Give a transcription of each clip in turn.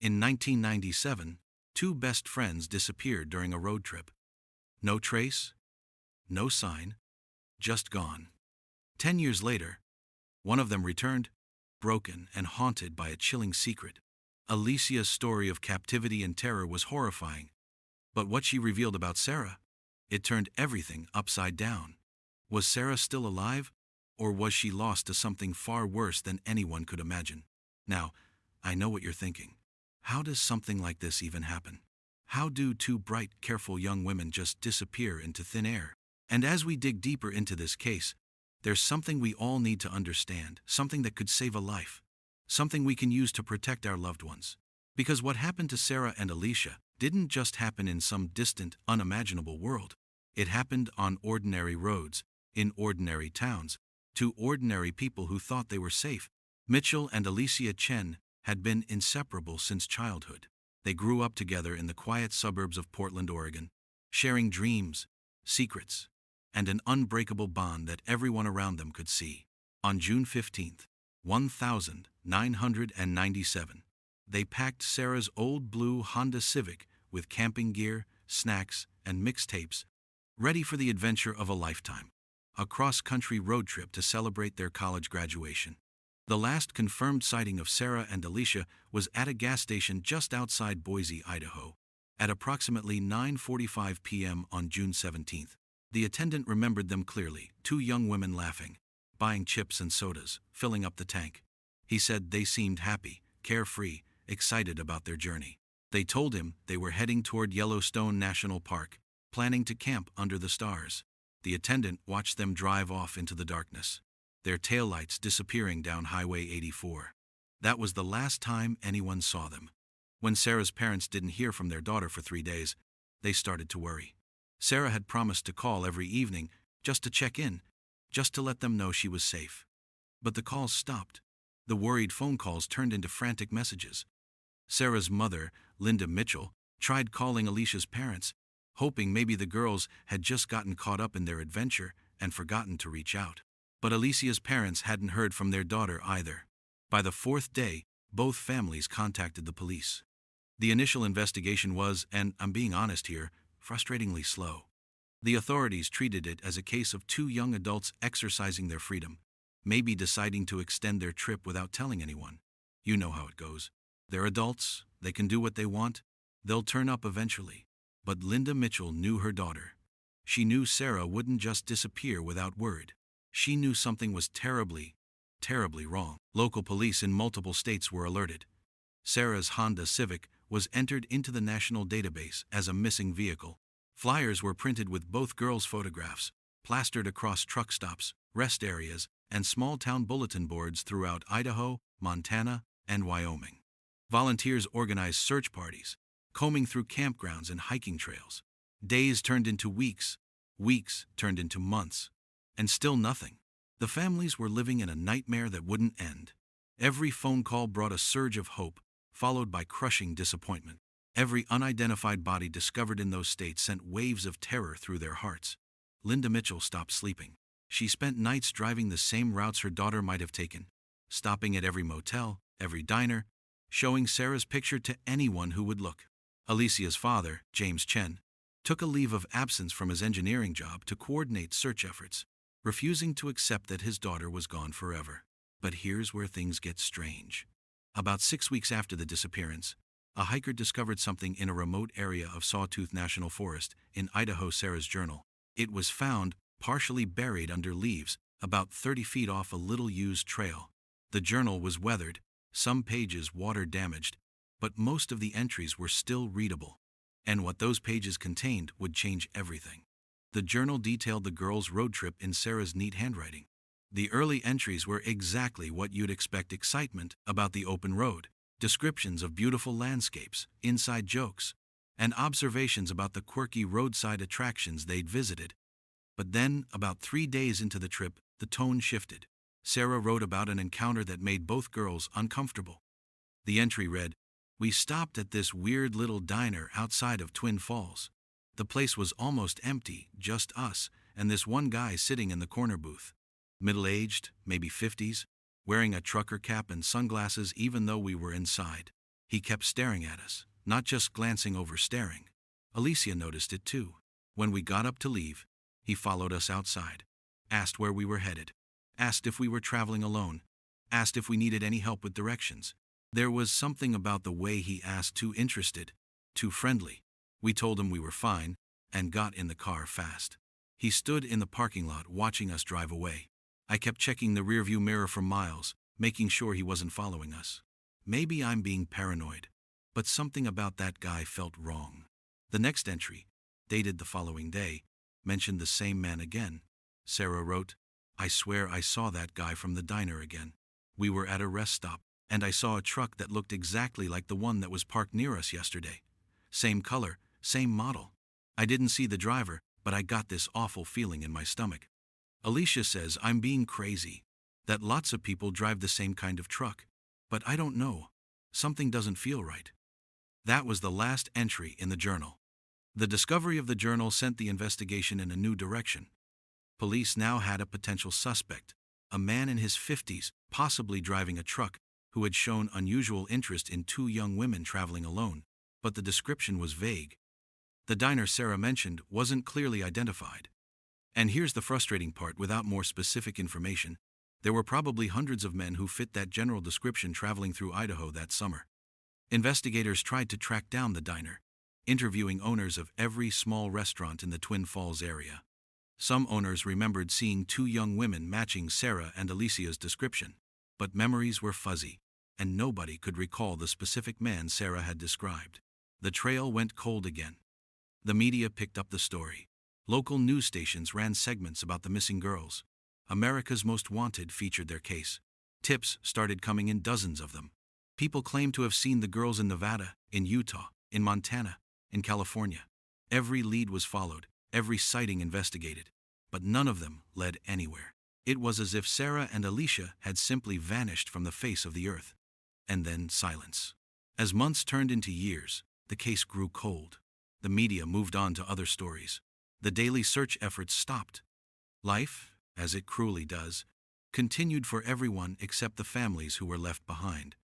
In 1997, two best friends disappeared during a road trip. No trace, no sign, just gone. 10 years later, one of them returned, broken and haunted by a chilling secret. Alicia's story of captivity and terror was horrifying, but what she revealed about Sarah, it turned everything upside down. Was Sarah still alive, or was she lost to something far worse than anyone could imagine? Now, I know what you're thinking. How does something like this even happen? How do two bright, careful young women just disappear into thin air? And as we dig deeper into this case, there's something we all need to understand, something that could save a life, something we can use to protect our loved ones. Because what happened to Sarah and Alicia didn't just happen in some distant, unimaginable world. It happened on ordinary roads, in ordinary towns, to ordinary people who thought they were safe. Mitchell and Alicia Chen had been inseparable since childhood. They grew up together in the quiet suburbs of Portland, Oregon, sharing dreams, secrets, and an unbreakable bond that everyone around them could see. On June 15, 1997, they packed Sarah's old blue Honda Civic with camping gear, snacks, and mixtapes, ready for the adventure of a lifetime, a cross-country road trip to celebrate their college graduation. The last confirmed sighting of Sarah and Alicia was at a gas station just outside Boise, Idaho, at approximately 9:45 p.m. on June 17. The attendant remembered them clearly, two young women laughing, buying chips and sodas, filling up the tank. He said they seemed happy, carefree, excited about their journey. They told him they were heading toward Yellowstone National Park, planning to camp under the stars. The attendant watched them drive off into the darkness, their taillights disappearing down Highway 84. That was the last time anyone saw them. When Sarah's parents didn't hear from their daughter for 3 days, they started to worry. Sarah had promised to call every evening, just to check in, just to let them know she was safe. But the calls stopped. The worried phone calls turned into frantic messages. Sarah's mother, Linda Mitchell, tried calling Alicia's parents, hoping maybe the girls had just gotten caught up in their adventure and forgotten to reach out. But Alicia's parents hadn't heard from their daughter either. By the 4th day, both families contacted the police. The initial investigation was, and I'm being honest here, frustratingly slow. The authorities treated it as a case of two young adults exercising their freedom, maybe deciding to extend their trip without telling anyone. You know how it goes. They're adults, they can do what they want, they'll turn up eventually. But Linda Mitchell knew her daughter. She knew Sarah wouldn't just disappear without word. She knew something was terribly, terribly wrong. Local police in multiple states were alerted. Sarah's Honda Civic was entered into the national database as a missing vehicle. Flyers were printed with both girls' photographs, plastered across truck stops, rest areas, and small-town bulletin boards throughout Idaho, Montana, and Wyoming. Volunteers organized search parties, combing through campgrounds and hiking trails. Days turned into weeks, weeks turned into months, and still nothing. The families were living in a nightmare that wouldn't end. Every phone call brought a surge of hope, followed by crushing disappointment. Every unidentified body discovered in those states sent waves of terror through their hearts. Linda Mitchell stopped sleeping. She spent nights driving the same routes her daughter might have taken, stopping at every motel, every diner, showing Sarah's picture to anyone who would look. Alicia's father, James Chen, took a leave of absence from his engineering job to coordinate search efforts, refusing to accept that his daughter was gone forever. But here's where things get strange. About 6 weeks after the disappearance, a hiker discovered something in a remote area of Sawtooth National Forest in Idaho. Sarah's journal. It was found, partially buried under leaves, about 30 feet off a little-used trail. The journal was weathered, some pages water-damaged, but most of the entries were still readable. And what those pages contained would change everything. The journal detailed the girls' road trip in Sarah's neat handwriting. The early entries were exactly what you'd expect: excitement about the open road, descriptions of beautiful landscapes, inside jokes, and observations about the quirky roadside attractions they'd visited. But then, about 3 days into the trip, the tone shifted. Sarah wrote about an encounter that made both girls uncomfortable. The entry read, "We stopped at this weird little diner outside of Twin Falls. The place was almost empty, just us, and this one guy sitting in the corner booth. Middle-aged, maybe 50s, wearing a trucker cap and sunglasses even though we were inside. He kept staring at us, not just glancing over staring. Alicia noticed it too. When we got up to leave, he followed us outside, asked where we were headed, asked if we were traveling alone, asked if we needed any help with directions. There was something about the way he asked, too interested, too friendly. We told him we were fine, and got in the car fast. He stood in the parking lot watching us drive away. I kept checking the rearview mirror for miles, making sure he wasn't following us. Maybe I'm being paranoid, but something about that guy felt wrong. The next entry, dated the following day, mentioned the same man again. Sarah wrote, "I swear I saw that guy from the diner again. We were at a rest stop, and I saw a truck that looked exactly like the one that was parked near us yesterday. Same color, same model. I didn't see the driver, but I got this awful feeling in my stomach." Alicia says I'm being crazy, that lots of people drive the same kind of truck, but I don't know. Something doesn't feel right. That was the last entry in the journal. The discovery of the journal sent the investigation in a new direction. Police now had a potential suspect, a man in his 50s, possibly driving a truck, who had shown unusual interest in two young women traveling alone, but the description was vague. The diner Sarah mentioned wasn't clearly identified. And here's the frustrating part: without more specific information, there were probably hundreds of men who fit that general description traveling through Idaho that summer. Investigators tried to track down the diner, interviewing owners of every small restaurant in the Twin Falls area. Some owners remembered seeing two young women matching Sarah and Alicia's description, but memories were fuzzy, and nobody could recall the specific man Sarah had described. The trail went cold again. The media picked up the story. Local news stations ran segments about the missing girls. America's Most Wanted featured their case. Tips started coming in, dozens of them. People claimed to have seen the girls in Nevada, in Utah, in Montana, in California. Every lead was followed, every sighting investigated, but none of them led anywhere. It was as if Sarah and Alicia had simply vanished from the face of the earth. And then silence. As months turned into years, the case grew cold. The media moved on to other stories. The daily search efforts stopped. Life, as it cruelly does, continued for everyone except the families who were left behind.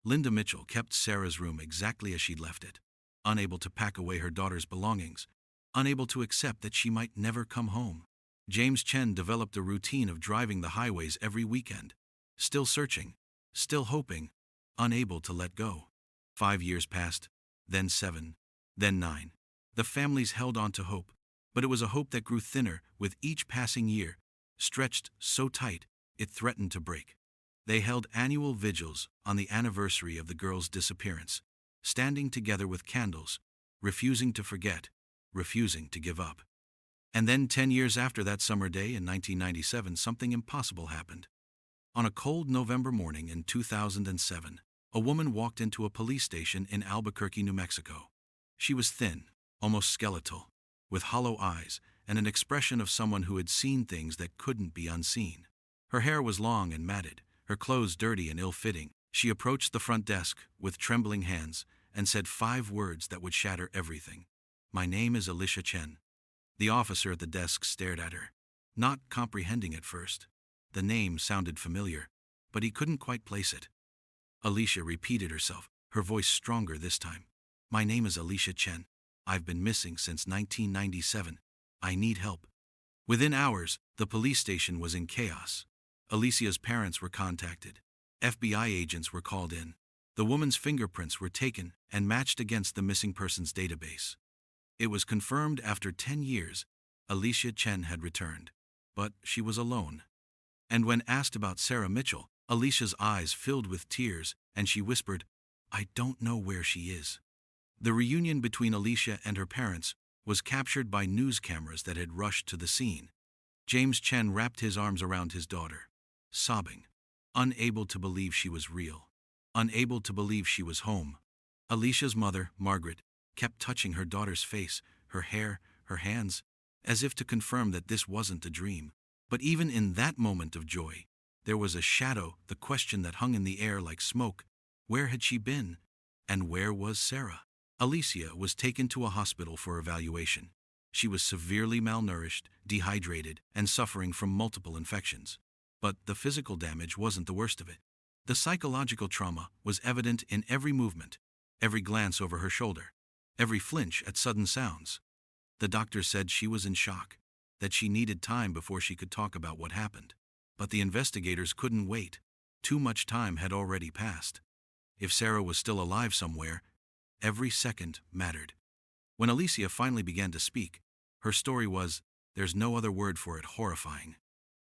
Linda Mitchell kept Sarah's room exactly as she'd left it, unable to pack away her daughter's belongings, unable to accept that she might never come home. James Chen developed a routine of driving the highways every weekend, still searching, still hoping, unable to let go. 5 years passed, then 7, then 9. The families held on to hope, but it was a hope that grew thinner with each passing year, stretched so tight it threatened to break. They held annual vigils on the anniversary of the girls' disappearance, standing together with candles, refusing to forget, refusing to give up. And then 10 years after that summer day in 1997, something impossible happened. On a cold November morning in 2007, a woman walked into a police station in Albuquerque, New Mexico. She was thin, almost skeletal, with hollow eyes and an expression of someone who had seen things that couldn't be unseen. Her hair was long and matted, her clothes dirty and ill-fitting. She approached the front desk with trembling hands and said 5 words that would shatter everything. "My name is Alicia Chen." The officer at the desk stared at her, not comprehending at first. The name sounded familiar, but he couldn't quite place it. Alicia repeated herself, her voice stronger this time. "My name is Alicia Chen. I've been missing since 1997. I need help." Within hours, the police station was in chaos. Alicia's parents were contacted. FBI agents were called in. The woman's fingerprints were taken and matched against the missing persons database. It was confirmed after 10 years, Alicia Chen had returned. But she was alone. And when asked about Sarah Mitchell, Alicia's eyes filled with tears, and she whispered, "I don't know where she is." The reunion between Alicia and her parents was captured by news cameras that had rushed to the scene. James Chen wrapped his arms around his daughter, sobbing, unable to believe she was real, unable to believe she was home. Alicia's mother, Margaret, kept touching her daughter's face, her hair, her hands, as if to confirm that this wasn't a dream. But even in that moment of joy, there was a shadow, the question that hung in the air like smoke. Where had she been? And where was Sarah? Alicia was taken to a hospital for evaluation. She was severely malnourished, dehydrated, and suffering from multiple infections. But the physical damage wasn't the worst of it. The psychological trauma was evident in every movement, every glance over her shoulder, every flinch at sudden sounds. The doctor said she was in shock, that she needed time before she could talk about what happened. But the investigators couldn't wait. Too much time had already passed. If Sarah was still alive somewhere, every second mattered. When Alicia finally began to speak, her story was, there's no other word for it, horrifying.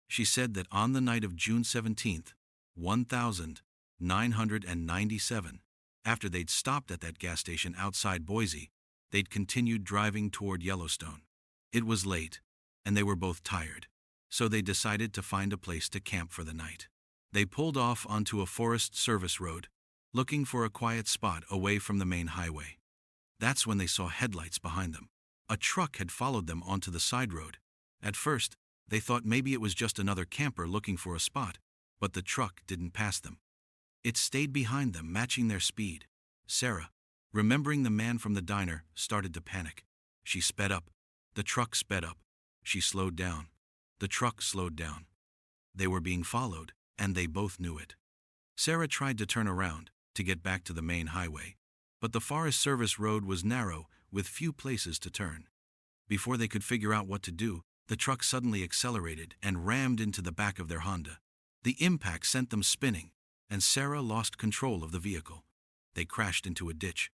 She said that on the night of June 17th, 1997, after they'd stopped at that gas station outside Boise, they'd continued driving toward Yellowstone. It was late, and they were both tired, so they decided to find a place to camp for the night. They pulled off onto a Forest Service road, looking for a quiet spot away from the main highway. That's when they saw headlights behind them. A truck had followed them onto the side road. At first, they thought maybe it was just another camper looking for a spot, but the truck didn't pass them. It stayed behind them, matching their speed. Sarah, remembering the man from the diner, started to panic. She sped up. The truck sped up. She slowed down. The truck slowed down. They were being followed, and they both knew it. Sarah tried to turn around, to get back to the main highway, but the Forest Service road was narrow, with few places to turn. Before they could figure out what to do, the truck suddenly accelerated and rammed into the back of their Honda. The impact sent them spinning, and Sarah lost control of the vehicle. They crashed into a ditch.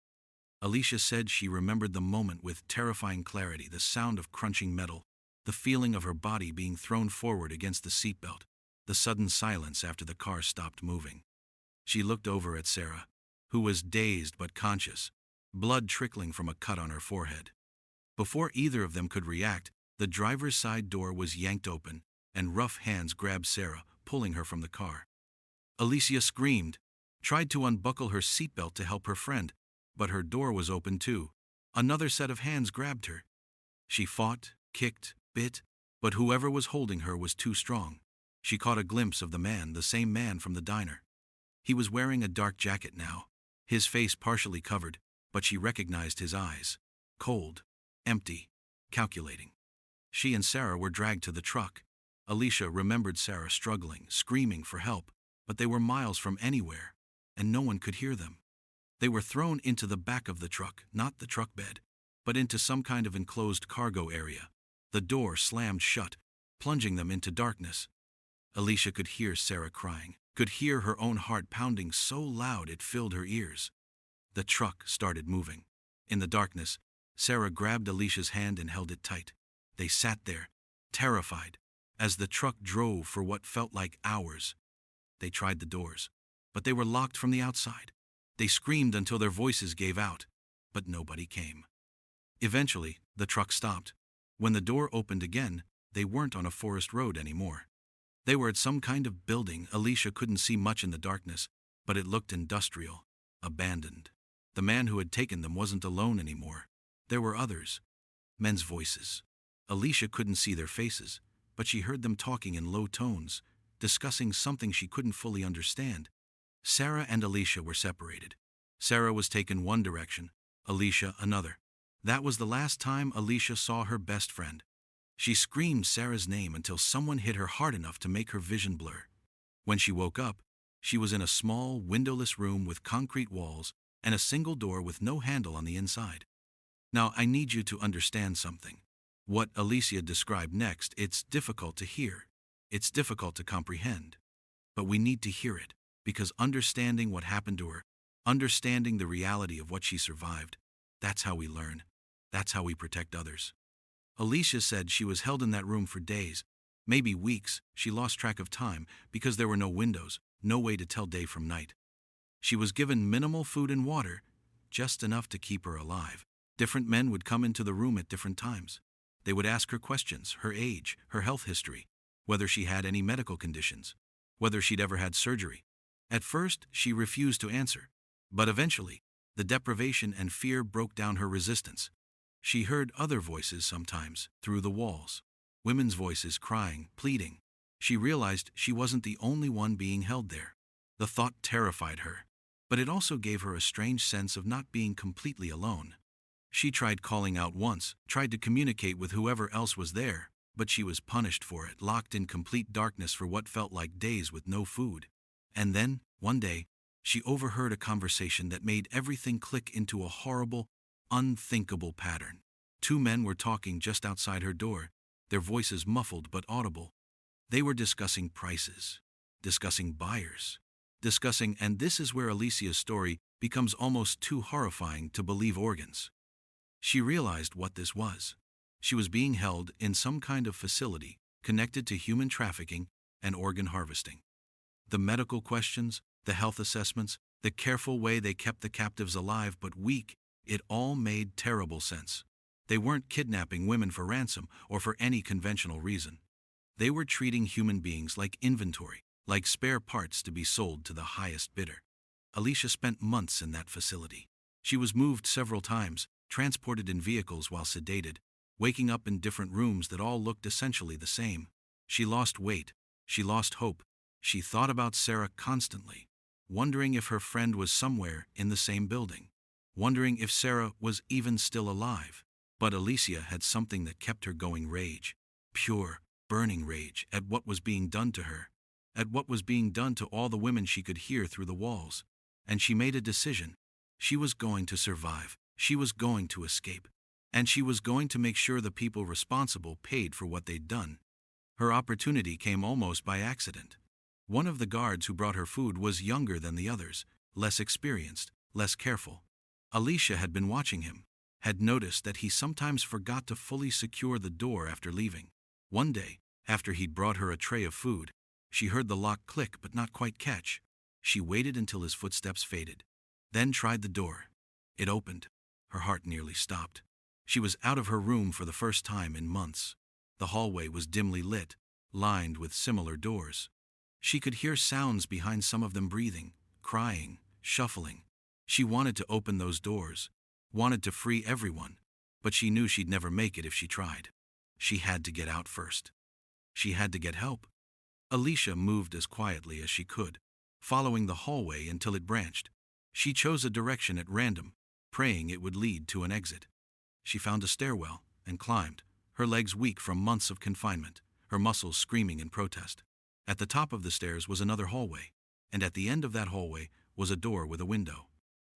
Alicia said she remembered the moment with terrifying clarity, the sound of crunching metal, the feeling of her body being thrown forward against the seatbelt, the sudden silence after the car stopped moving. She looked over at Sarah, who was dazed but conscious, blood trickling from a cut on her forehead. Before either of them could react, the driver's side door was yanked open, and rough hands grabbed Sarah, pulling her from the car. Alicia screamed, tried to unbuckle her seatbelt to help her friend, but her door was open too. Another set of hands grabbed her. She fought, kicked, bit, but whoever was holding her was too strong. She caught a glimpse of the man, the same man from the diner. He was wearing a dark jacket now, his face partially covered, but she recognized his eyes. Cold, empty, calculating. She and Sarah were dragged to the truck. Alicia remembered Sarah struggling, screaming for help, but they were miles from anywhere, and no one could hear them. They were thrown into the back of the truck, not the truck bed, but into some kind of enclosed cargo area. The door slammed shut, plunging them into darkness. Alicia could hear Sarah crying, could hear her own heart pounding so loud it filled her ears. The truck started moving. In the darkness, Sarah grabbed Alicia's hand and held it tight. They sat there, terrified, as the truck drove for what felt like hours. They tried the doors, but they were locked from the outside. They screamed until their voices gave out, but nobody came. Eventually, the truck stopped. When the door opened again, they weren't on a forest road anymore. They were at some kind of building. Alicia couldn't see much in the darkness, but it looked industrial, abandoned. The man who had taken them wasn't alone anymore. There were others. Men's voices. Alicia couldn't see their faces, but she heard them talking in low tones, discussing something she couldn't fully understand. Sarah and Alicia were separated. Sarah was taken one direction, Alicia another. That was the last time Alicia saw her best friend. She screamed Sarah's name until someone hit her hard enough to make her vision blur. When she woke up, she was in a small, windowless room with concrete walls and a single door with no handle on the inside. Now, I need you to understand something. What Alicia described next, it's difficult to hear. It's difficult to comprehend. But we need to hear it, because understanding what happened to her, understanding the reality of what she survived, that's how we learn. That's how we protect others. Alicia said she was held in that room for days, maybe weeks. She lost track of time because there were no windows, no way to tell day from night. She was given minimal food and water, just enough to keep her alive. Different men would come into the room at different times. They would ask her questions, her age, her health history, whether she had any medical conditions, whether she'd ever had surgery. At first, she refused to answer, but eventually, the deprivation and fear broke down her resistance. She heard other voices sometimes, through the walls. Women's voices crying, pleading. She realized she wasn't the only one being held there. The thought terrified her, but it also gave her a strange sense of not being completely alone. She tried calling out once, tried to communicate with whoever else was there, but she was punished for it, locked in complete darkness for what felt like days with no food. And then, one day, She overheard a conversation that made everything click into a horrible, unthinkable pattern. Two men were talking just outside her door, their voices muffled but audible. They were discussing prices, discussing buyers, discussing, and this is where Alicia's story becomes almost too horrifying to believe, organs. She realized what this was. She was being held in some kind of facility connected to human trafficking and organ harvesting. The medical questions, the health assessments, the careful way they kept the captives alive but weak, it all made terrible sense. They weren't kidnapping women for ransom or for any conventional reason. They were treating human beings like inventory, like spare parts to be sold to the highest bidder. Alicia spent months in that facility. She was moved several times, transported in vehicles while sedated, waking up in different rooms that all looked essentially the same. She lost weight. She lost hope. She thought about Sarah constantly, wondering if her friend was somewhere in the same building, wondering if Sarah was even still alive. But Alicia had something that kept her going: rage. Pure, burning rage at what was being done to her, at what was being done to all the women she could hear through the walls. And she made a decision. She was going to survive. She was going to escape. And she was going to make sure the people responsible paid for what they'd done. Her opportunity came almost by accident. One of the guards who brought her food was younger than the others, less experienced, less careful. Alicia had been watching him, had noticed that he sometimes forgot to fully secure the door after leaving. One day, after he'd brought her a tray of food, she heard the lock click but not quite catch. She waited until his footsteps faded, then tried the door. It opened. Her heart nearly stopped. She was out of her room for the first time in months. The hallway was dimly lit, lined with similar doors. She could hear sounds behind some of them: breathing, crying, shuffling. She wanted to open those doors, wanted to free everyone, but she knew she'd never make it if she tried. She had to get out first. She had to get help. Alicia moved as quietly as she could, following the hallway until it branched. She chose a direction at random, praying it would lead to an exit. She found a stairwell and climbed, her legs weak from months of confinement, her muscles screaming in protest. At the top of the stairs was another hallway, and at the end of that hallway was a door with a window.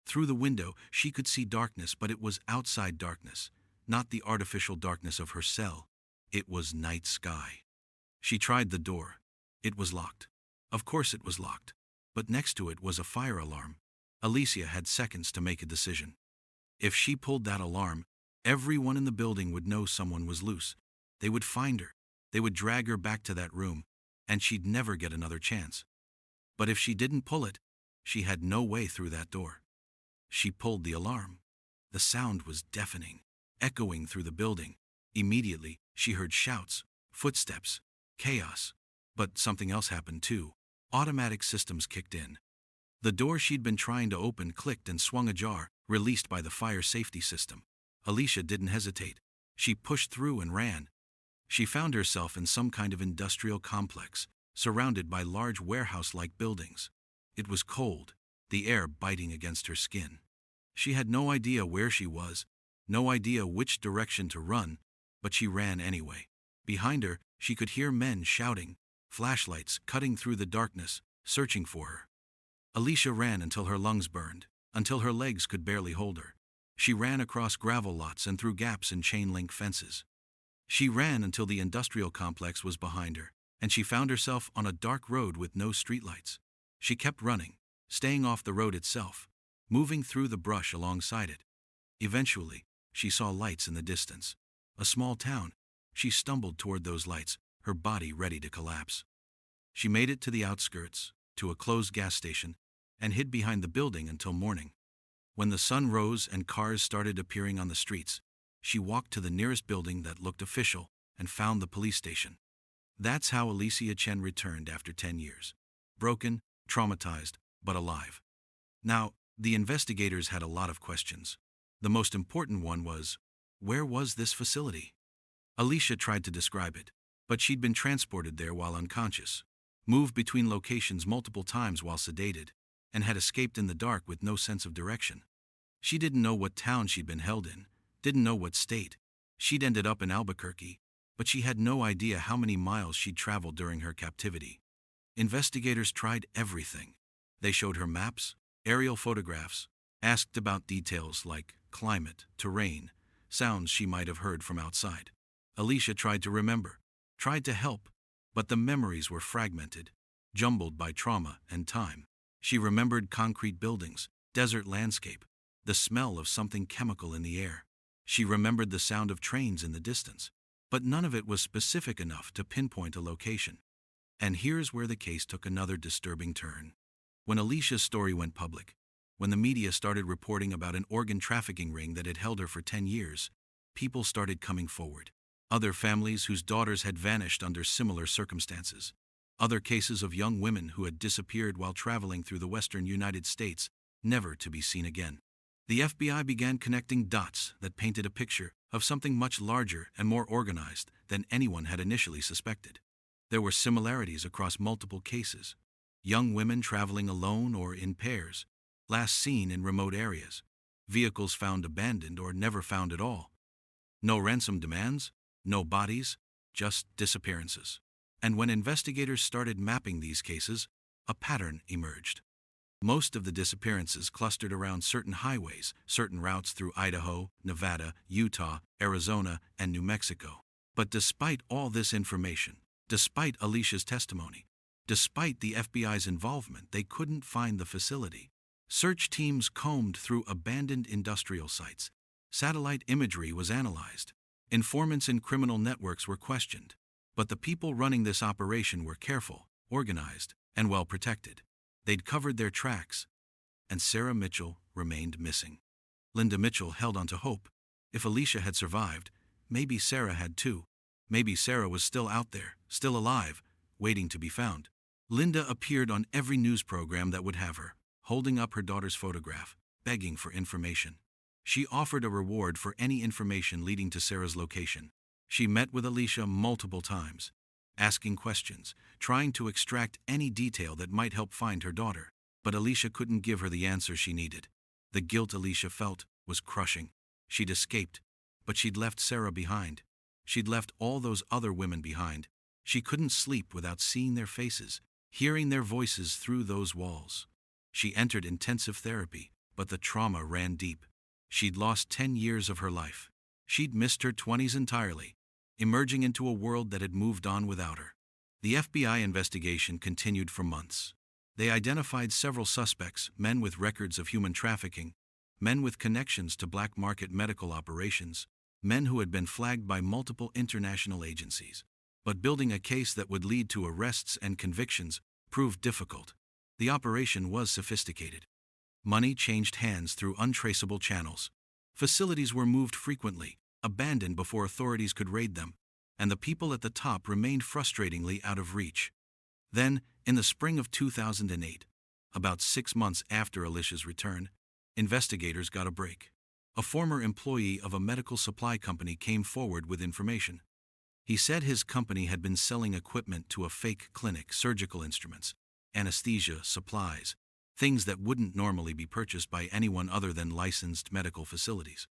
Through the window she could see darkness, but it was outside darkness, not the artificial darkness of her cell. It was night sky. She tried the door. It was locked. Of course it was locked. But next to it was a fire alarm. Alicia had seconds to make a decision. If she pulled that alarm, everyone in the building would know someone was loose. They would find her. They would drag her back to that room, and she'd never get another chance. But if she didn't pull it, she had no way through that door. She pulled the alarm. The sound was deafening, echoing through the building. Immediately, she heard shouts, footsteps, chaos. But something else happened too. Automatic systems kicked in. The door she'd been trying to open clicked and swung ajar, released by the fire safety system. Alicia didn't hesitate. She pushed through and ran. She found herself in some kind of industrial complex, surrounded by large warehouse-like buildings. It was cold, the air biting against her skin. She had no idea where she was, no idea which direction to run, but she ran anyway. Behind her, she could hear men shouting, flashlights cutting through the darkness, searching for her. Alicia ran until her lungs burned, until her legs could barely hold her. She ran across gravel lots and through gaps in chain-link fences. She ran until the industrial complex was behind her, and she found herself on a dark road with no streetlights. She kept running, staying off the road itself, moving through the brush alongside it. Eventually, she saw lights in the distance. A small town. She stumbled toward those lights, her body ready to collapse. She made it to the outskirts, to a closed gas station, and hid behind the building until morning. When the sun rose and cars started appearing on the streets, she walked to the nearest building that looked official and found the police station. That's how Alicia Chen returned after 10 years. Broken, traumatized, but alive. Now, the investigators had a lot of questions. The most important one was, where was this facility? Alicia tried to describe it, but she'd been transported there while unconscious, moved between locations multiple times while sedated, and had escaped in the dark with no sense of direction. She didn't know what town she'd been held in, didn't know what state. She'd ended up in Albuquerque, but she had no idea how many miles she'd traveled during her captivity. Investigators tried everything. They showed her maps, aerial photographs, asked about details like climate, terrain, sounds she might have heard from outside. Alicia tried to remember, tried to help, but the memories were fragmented, jumbled by trauma and time. She remembered concrete buildings, desert landscape, the smell of something chemical in the air. She remembered the sound of trains in the distance, but none of it was specific enough to pinpoint a location. And here's where the case took another disturbing turn. When Alicia's story went public, when the media started reporting about an organ trafficking ring that had held her for 10 years, people started coming forward. Other families whose daughters had vanished under similar circumstances. Other cases of young women who had disappeared while traveling through the western United States, never to be seen again. The FBI began connecting dots that painted a picture of something much larger and more organized than anyone had initially suspected. There were similarities across multiple cases. Young women traveling alone or in pairs, last seen in remote areas, vehicles found abandoned or never found at all. No ransom demands, no bodies, just disappearances. And when investigators started mapping these cases, a pattern emerged. Most of the disappearances clustered around certain highways, certain routes through Idaho, Nevada, Utah, Arizona, and New Mexico. But despite all this information, despite Alicia's testimony, despite the FBI's involvement, they couldn't find the facility. Search teams combed through abandoned industrial sites. Satellite imagery was analyzed. Informants in criminal networks were questioned. But the people running this operation were careful, organized, and well protected. They'd covered their tracks. And Sarah Mitchell remained missing. Linda Mitchell held on to hope. If Alicia had survived, maybe Sarah had too. Maybe Sarah was still out there, still alive, waiting to be found. Linda appeared on every news program that would have her, holding up her daughter's photograph, begging for information. She offered a reward for any information leading to Sarah's location. She met with Alicia multiple times, asking questions, trying to extract any detail that might help find her daughter. But Alicia couldn't give her the answer she needed. The guilt Alicia felt was crushing. She'd escaped, but she'd left Sarah behind. She'd left all those other women behind. She couldn't sleep without seeing their faces, hearing their voices through those walls. She entered intensive therapy, but the trauma ran deep. She'd lost 10 years of her life. She'd missed her 20s entirely, emerging into a world that had moved on without her. The FBI investigation continued for months. They identified several suspects, men with records of human trafficking, men with connections to black market medical operations, men who had been flagged by multiple international agencies. But building a case that would lead to arrests and convictions proved difficult. The operation was sophisticated. Money changed hands through untraceable channels. Facilities were moved frequently, abandoned before authorities could raid them, and the people at the top remained frustratingly out of reach. Then, in the spring of 2008, about 6 months after Alicia's return, investigators got a break. A former employee of a medical supply company came forward with information. He said his company had been selling equipment to a fake clinic, surgical instruments, anesthesia, supplies, things that wouldn't normally be purchased by anyone other than licensed medical facilities.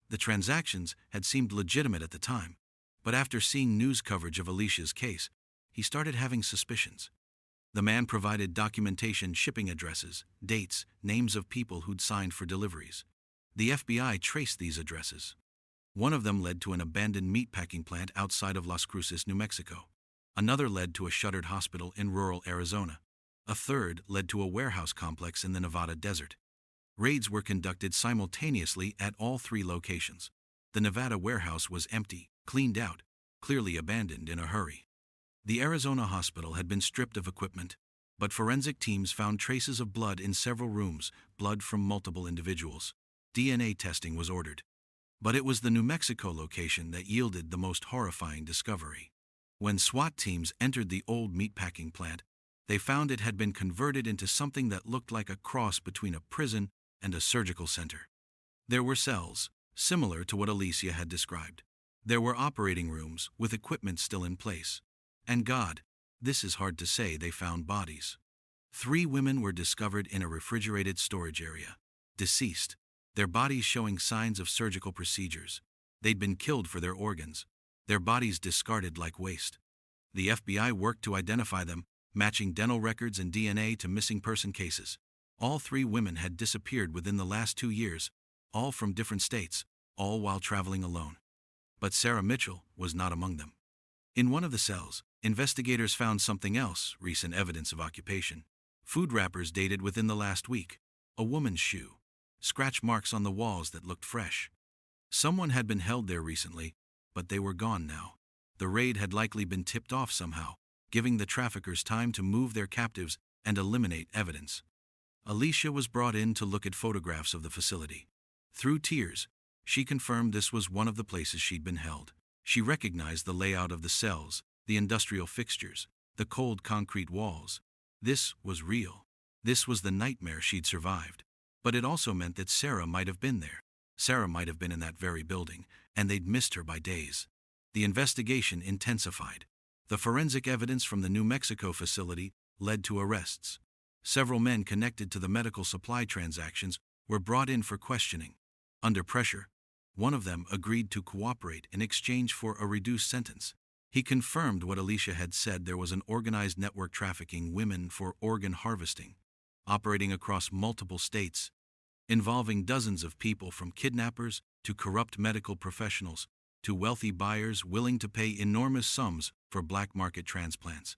The transactions had seemed legitimate at the time, but after seeing news coverage of Alicia's case, he started having suspicions. The man provided documentation, shipping addresses, dates, names of people who'd signed for deliveries. The FBI traced these addresses. One of them led to an abandoned meatpacking plant outside of Las Cruces, New Mexico. Another led to a shuttered hospital in rural Arizona. A third led to a warehouse complex in the Nevada desert. Raids were conducted simultaneously at all 3 locations. The Nevada warehouse was empty, cleaned out, clearly abandoned in a hurry. The Arizona hospital had been stripped of equipment, but forensic teams found traces of blood in several rooms, blood from multiple individuals. DNA testing was ordered. But it was the New Mexico location that yielded the most horrifying discovery. When SWAT teams entered the old meatpacking plant, they found it had been converted into something that looked like a cross between a prison and a surgical center. There were cells, similar to what Alicia had described. There were operating rooms with equipment still in place. And God, this is hard to say, they found bodies. 3 women were discovered in a refrigerated storage area, deceased, their bodies showing signs of surgical procedures. They'd been killed for their organs, their bodies discarded like waste. The FBI worked to identify them, matching dental records and DNA to missing person cases. All 3 women had disappeared within the last 2 years, all from different states, all while traveling alone. But Sarah Mitchell was not among them. In one of the cells, investigators found something else, recent evidence of occupation. Food wrappers dated within the last week, a woman's shoe, scratch marks on the walls that looked fresh. Someone had been held there recently, but they were gone now. The raid had likely been tipped off somehow, giving the traffickers time to move their captives and eliminate evidence. Alicia was brought in to look at photographs of the facility. Through tears, she confirmed this was one of the places she'd been held. She recognized the layout of the cells, the industrial fixtures, the cold concrete walls. This was real. This was the nightmare she'd survived. But it also meant that Sarah might have been there. Sarah might have been in that very building, and they'd missed her by days. The investigation intensified. The forensic evidence from the New Mexico facility led to arrests. Several men connected to the medical supply transactions were brought in for questioning. Under pressure, one of them agreed to cooperate in exchange for a reduced sentence. He confirmed what Alicia had said: there was an organized network trafficking women for organ harvesting, operating across multiple states, involving dozens of people, from kidnappers to corrupt medical professionals to wealthy buyers willing to pay enormous sums for black market transplants.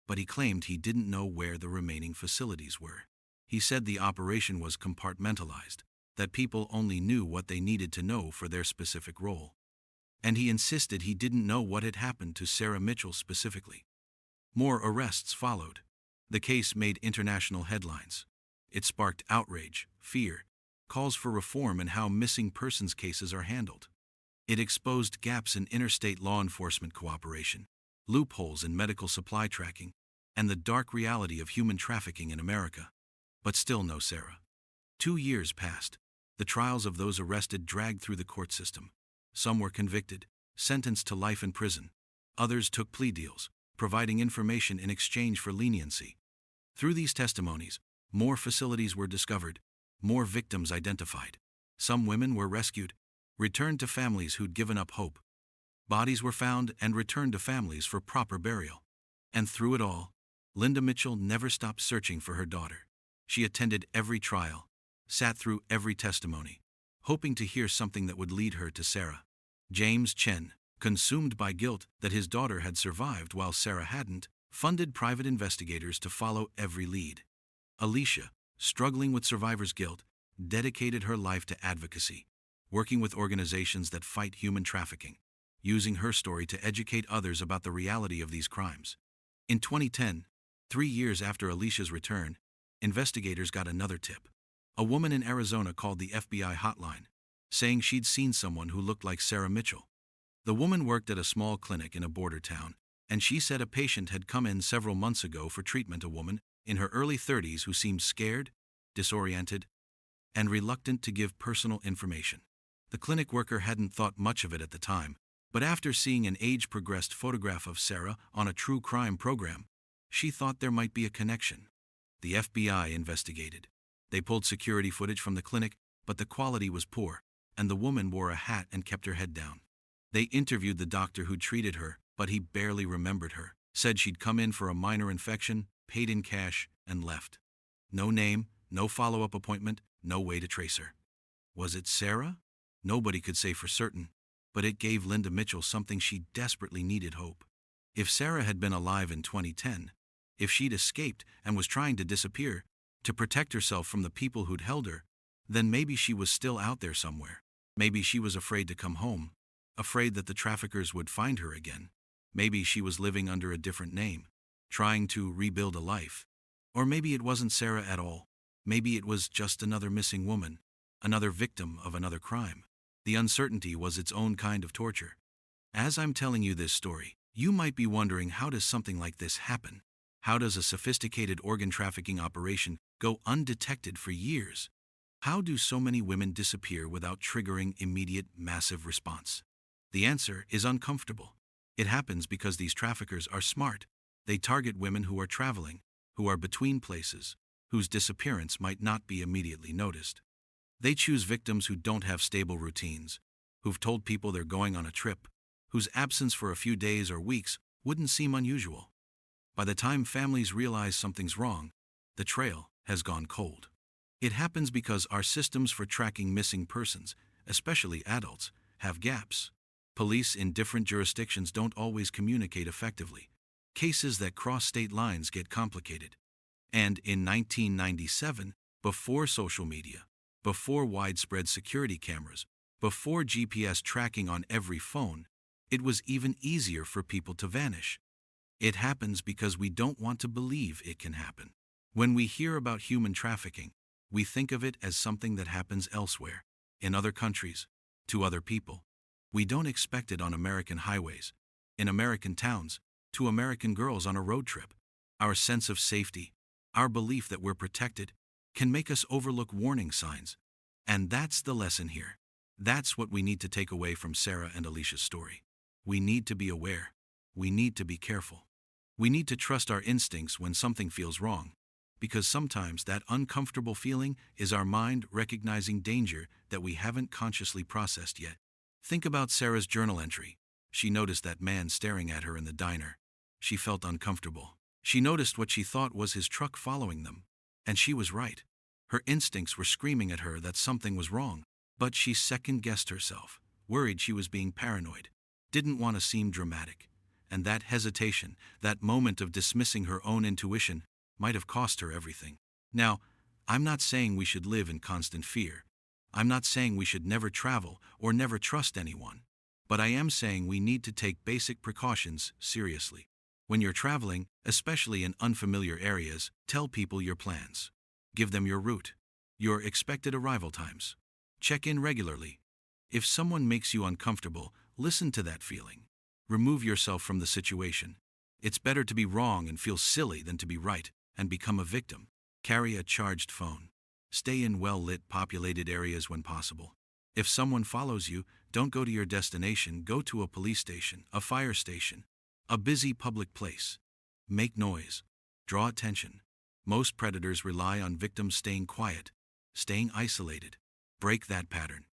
But he claimed he didn't know where the remaining facilities were. He said the operation was compartmentalized, that people only knew what they needed to know for their specific role. And he insisted he didn't know what had happened to Sarah Mitchell specifically. More arrests followed. The case made international headlines. It sparked outrage, fear, calls for reform in how missing persons cases are handled. It exposed gaps in interstate law enforcement cooperation, loopholes in medical supply tracking, and the dark reality of human trafficking in America. But still no Sarah. 2 years passed. The trials of those arrested dragged through the court system. Some were convicted, sentenced to life in prison. Others took plea deals, providing information in exchange for leniency. Through these testimonies, more facilities were discovered, more victims identified. Some women were rescued, returned to families who'd given up hope. Bodies were found and returned to families for proper burial. And through it all, Linda Mitchell never stopped searching for her daughter. She attended every trial, sat through every testimony, hoping to hear something that would lead her to Sarah. James Chen, consumed by guilt that his daughter had survived while Sarah hadn't, funded private investigators to follow every lead. Alicia, struggling with survivor's guilt, dedicated her life to advocacy, working with organizations that fight human trafficking, using her story to educate others about the reality of these crimes. In 2010, 3 years after Alicia's return, investigators got another tip. A woman in Arizona called the FBI hotline, saying she'd seen someone who looked like Sarah Mitchell. The woman worked at a small clinic in a border town, and she said a patient had come in several months ago for treatment, a woman in her early 30s who seemed scared, disoriented, and reluctant to give personal information. The clinic worker hadn't thought much of it at the time, but after seeing an age-progressed photograph of Sarah on a true crime program, she thought there might be a connection. The FBI investigated. They pulled security footage from the clinic, but the quality was poor, and the woman wore a hat and kept her head down. They interviewed the doctor who treated her, but he barely remembered her, said she'd come in for a minor infection, paid in cash, and left. No name, no follow-up appointment, no way to trace her. Was it Sarah? Nobody could say for certain, but it gave Linda Mitchell something she desperately needed: hope. If Sarah had been alive in 2010, if she'd escaped and was trying to disappear, to protect herself from the people who'd held her, then maybe she was still out there somewhere. Maybe she was afraid to come home, afraid that the traffickers would find her again. Maybe she was living under a different name, trying to rebuild a life. Or maybe it wasn't Sarah at all. Maybe it was just another missing woman, another victim of another crime. The uncertainty was its own kind of torture. As I'm telling you this story, you might be wondering, how does something like this happen? How does a sophisticated organ trafficking operation go undetected for years? How do so many women disappear without triggering immediate, massive response? The answer is uncomfortable. It happens because these traffickers are smart. They target women who are traveling, who are between places, whose disappearance might not be immediately noticed. They choose victims who don't have stable routines, who've told people they're going on a trip, whose absence for a few days or weeks wouldn't seem unusual. By the time families realize something's wrong, the trail has gone cold. It happens because our systems for tracking missing persons, especially adults, have gaps. Police in different jurisdictions don't always communicate effectively. Cases that cross state lines get complicated. And in 1997, before social media, before widespread security cameras, before GPS tracking on every phone, it was even easier for people to vanish. It happens because we don't want to believe it can happen. When we hear about human trafficking, we think of it as something that happens elsewhere, in other countries, to other people. We don't expect it on American highways, in American towns, to American girls on a road trip. Our sense of safety, our belief that we're protected, can make us overlook warning signs. And that's the lesson here. That's what we need to take away from Sarah and Alicia's story. We need to be aware. We need to be careful. We need to trust our instincts when something feels wrong, because sometimes that uncomfortable feeling is our mind recognizing danger that we haven't consciously processed yet. Think about Sarah's journal entry. She noticed that man staring at her in the diner. She felt uncomfortable. She noticed what she thought was his truck following them. And she was right. Her instincts were screaming at her that something was wrong. But she second-guessed herself, worried she was being paranoid, didn't want to seem dramatic. And that hesitation, that moment of dismissing her own intuition, might have cost her everything. Now, I'm not saying we should live in constant fear. I'm not saying we should never travel or never trust anyone. But I am saying we need to take basic precautions seriously. When you're traveling, especially in unfamiliar areas, tell people your plans. Give them your route, your expected arrival times. Check in regularly. If someone makes you uncomfortable, listen to that feeling. Remove yourself from the situation. It's better to be wrong and feel silly than to be right and become a victim. Carry a charged phone. Stay in well-lit, populated areas when possible. If someone follows you, don't go to your destination, go to a police station, a fire station, a busy public place. Make noise. Draw attention. Most predators rely on victims staying quiet, staying isolated. Break that pattern.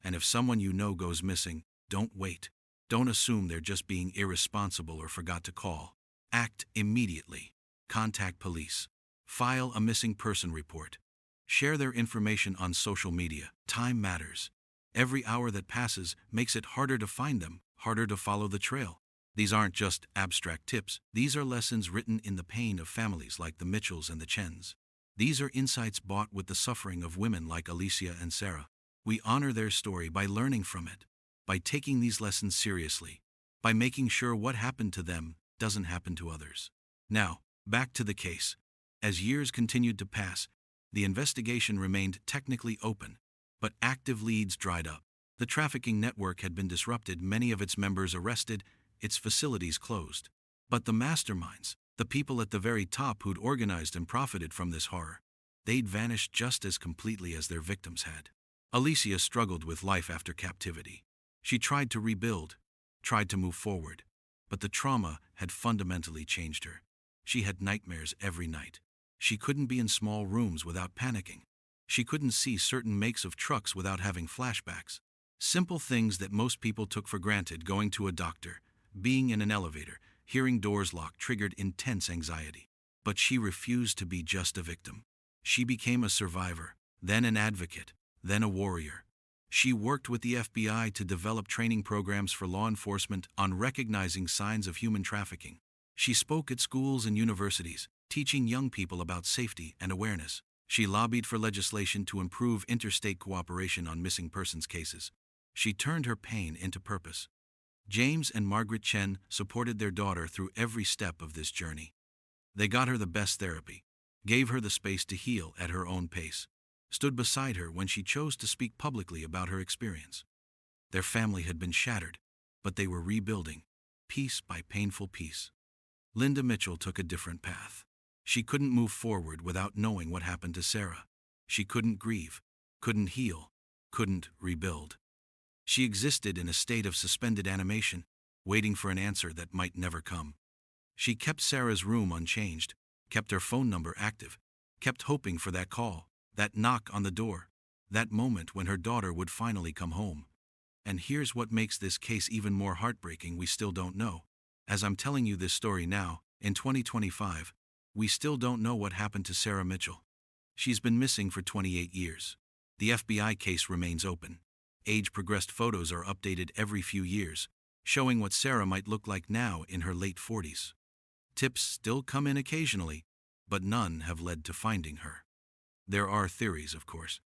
And if someone you know goes missing, don't wait. Don't assume they're just being irresponsible or forgot to call. Act immediately. Contact police. File a missing person report. Share their information on social media. Time matters. Every hour that passes makes it harder to find them, harder to follow the trail. These aren't just abstract tips. These are lessons written in the pain of families like the Mitchells and the Chens. These are insights bought with the suffering of women like Alicia and Sarah. We honor their story by learning from it, by taking these lessons seriously, by making sure what happened to them doesn't happen to others. Now, back to the case. As years continued to pass, the investigation remained technically open, but active leads dried up. The trafficking network had been disrupted, many of its members arrested, its facilities closed. But the masterminds, the people at the very top who'd organized and profited from this horror, they'd vanished just as completely as their victims had. Alicia struggled with life after captivity. She tried to rebuild, tried to move forward, but the trauma had fundamentally changed her. She had nightmares every night. She couldn't be in small rooms without panicking. She couldn't see certain makes of trucks without having flashbacks. Simple things that most people took for granted, going to a doctor, being in an elevator, hearing doors lock, triggered intense anxiety. But she refused to be just a victim. She became a survivor, then an advocate, then a warrior. She worked with the FBI to develop training programs for law enforcement on recognizing signs of human trafficking. She spoke at schools and universities, teaching young people about safety and awareness. She lobbied for legislation to improve interstate cooperation on missing persons cases. She turned her pain into purpose. James and Margaret Chen supported their daughter through every step of this journey. They got her the best therapy, gave her the space to heal at her own pace, stood beside her when she chose to speak publicly about her experience. Their family had been shattered, but they were rebuilding, piece by painful piece. Linda Mitchell took a different path. She couldn't move forward without knowing what happened to Sarah. She couldn't grieve, couldn't heal, couldn't rebuild. She existed in a state of suspended animation, waiting for an answer that might never come. She kept Sarah's room unchanged, kept her phone number active, kept hoping for that call, that knock on the door, that moment when her daughter would finally come home. And here's what makes this case even more heartbreaking: we still don't know. As I'm telling you this story now, In 2025, we still don't know what happened to Sarah Mitchell. She's been missing for 28 years. The FBI case remains open. Age-progressed photos are updated every few years, showing what Sarah might look like now in her late 40s. Tips still come in occasionally, but none have led to finding her. There are theories, of course.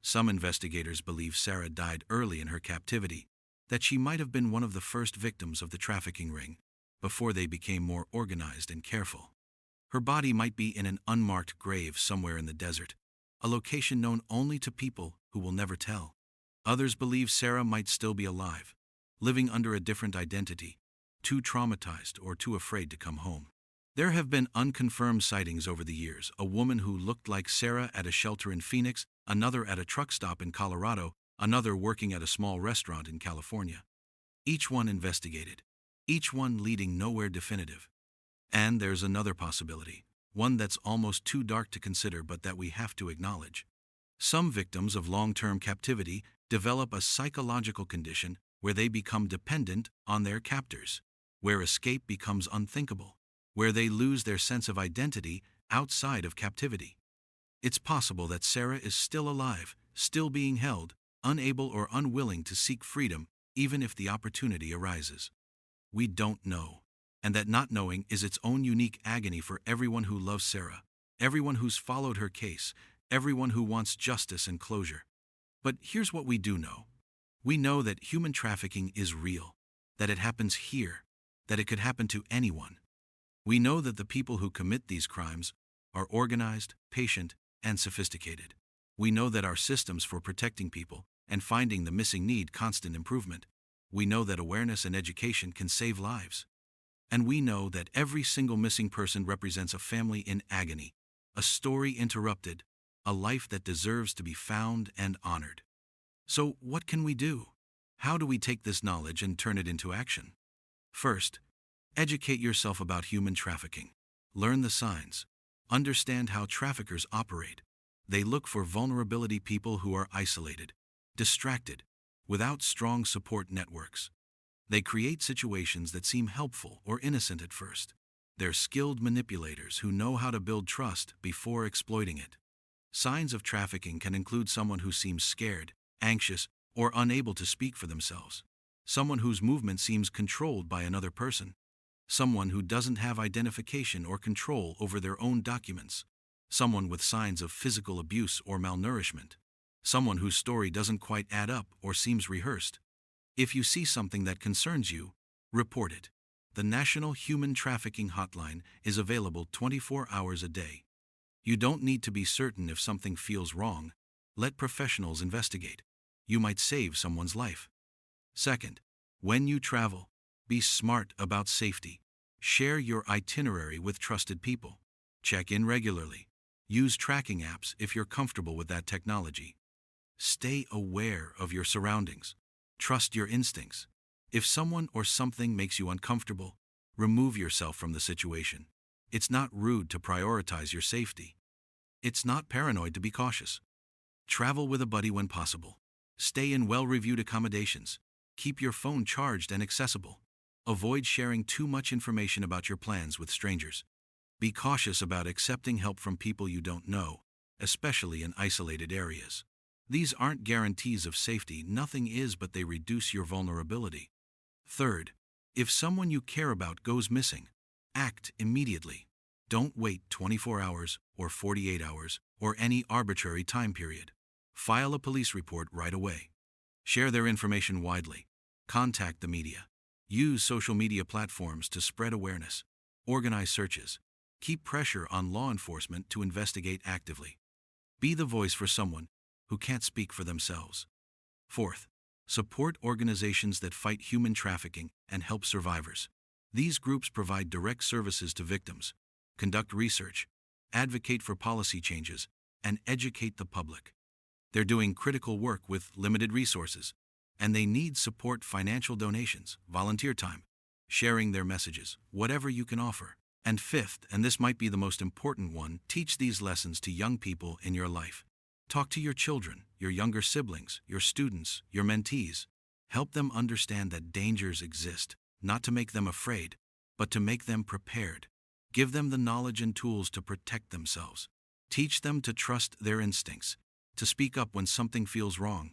Some investigators believe Sarah died early in her captivity, that she might have been one of the first victims of the trafficking ring, before they became more organized and careful. Her body might be in an unmarked grave somewhere in the desert, a location known only to people who will never tell. Others believe Sarah might still be alive, living under a different identity, too traumatized or too afraid to come home. There have been unconfirmed sightings over the years, a woman who looked like Sarah at a shelter in Phoenix, another at a truck stop in Colorado, another working at a small restaurant in California. Each one investigated, each one leading nowhere definitive. And there's another possibility, one that's almost too dark to consider but that we have to acknowledge. Some victims of long-term captivity develop a psychological condition where they become dependent on their captors, where escape becomes unthinkable, where they lose their sense of identity outside of captivity. It's possible that Sarah is still alive, still being held, unable or unwilling to seek freedom, even if the opportunity arises. We don't know. And that not knowing is its own unique agony for everyone who loves Sarah, everyone who's followed her case, everyone who wants justice and closure. But here's what we do know. We know that human trafficking is real, that it happens here, that it could happen to anyone. We know that the people who commit these crimes are organized, patient, and sophisticated. We know that our systems for protecting people and finding the missing need constant improvement. We know that awareness and education can save lives. And we know that every single missing person represents a family in agony, a story interrupted, a life that deserves to be found and honored. So what can we do? How do we take this knowledge and turn it into action? First, educate yourself about human trafficking. Learn the signs. Understand how traffickers operate. They look for vulnerable people who are isolated, distracted, without strong support networks. They create situations that seem helpful or innocent at first. They're skilled manipulators who know how to build trust before exploiting it. Signs of trafficking can include someone who seems scared, anxious, or unable to speak for themselves. Someone whose movement seems controlled by another person. Someone who doesn't have identification or control over their own documents. Someone with signs of physical abuse or malnourishment. Someone whose story doesn't quite add up or seems rehearsed. If you see something that concerns you, report it. The National Human Trafficking Hotline is available 24 hours a day. You don't need to be certain if something feels wrong. Let professionals investigate. You might save someone's life. Second, when you travel, be smart about safety. Share your itinerary with trusted people. Check in regularly. Use tracking apps if you're comfortable with that technology. Stay aware of your surroundings. Trust your instincts. If someone or something makes you uncomfortable, remove yourself from the situation. It's not rude to prioritize your safety. It's not paranoid to be cautious. Travel with a buddy when possible. Stay in well-reviewed accommodations. Keep your phone charged and accessible. Avoid sharing too much information about your plans with strangers. Be cautious about accepting help from people you don't know, especially in isolated areas. These aren't guarantees of safety, nothing is, but they reduce your vulnerability. Third, if someone you care about goes missing, act immediately. Don't wait 24 hours or 48 hours or any arbitrary time period. File a police report right away. Share their information widely. Contact the media. Use social media platforms to spread awareness. Organize searches. Keep pressure on law enforcement to investigate actively. Be the voice for someone who can't speak for themselves. Fourth, support organizations that fight human trafficking and help survivors. These groups provide direct services to victims, conduct research, advocate for policy changes, and educate the public. They're doing critical work with limited resources, and they need support: financial donations, volunteer time, sharing their messages, whatever you can offer. And fifth, and this might be the most important one, teach these lessons to young people in your life. Talk to your children, your younger siblings, your students, your mentees. Help them understand that dangers exist, not to make them afraid, but to make them prepared. Give them the knowledge and tools to protect themselves. Teach them to trust their instincts, to speak up when something feels wrong,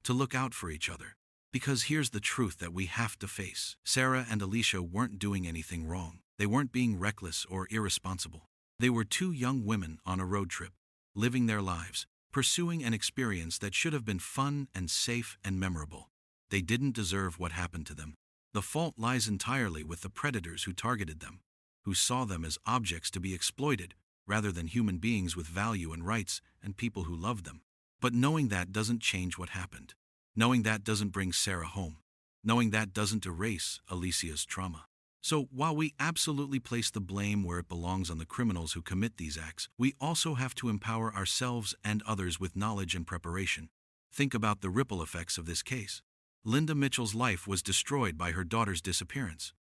to look out for each other. Because here's the truth that we have to face. Sarah and Alicia weren't doing anything wrong. They weren't being reckless or irresponsible. They were two young women on a road trip, living their lives, pursuing an experience that should have been fun and safe and memorable. They didn't deserve what happened to them. The fault lies entirely with the predators who targeted them, who saw them as objects to be exploited, rather than human beings with value and rights and people who loved them. But knowing that doesn't change what happened. Knowing that doesn't bring Sarah home. Knowing that doesn't erase Alicia's trauma. So while we absolutely place the blame where it belongs on the criminals who commit these acts, we also have to empower ourselves and others with knowledge and preparation. Think about the ripple effects of this case. Linda Mitchell's life was destroyed by her daughter's disappearance.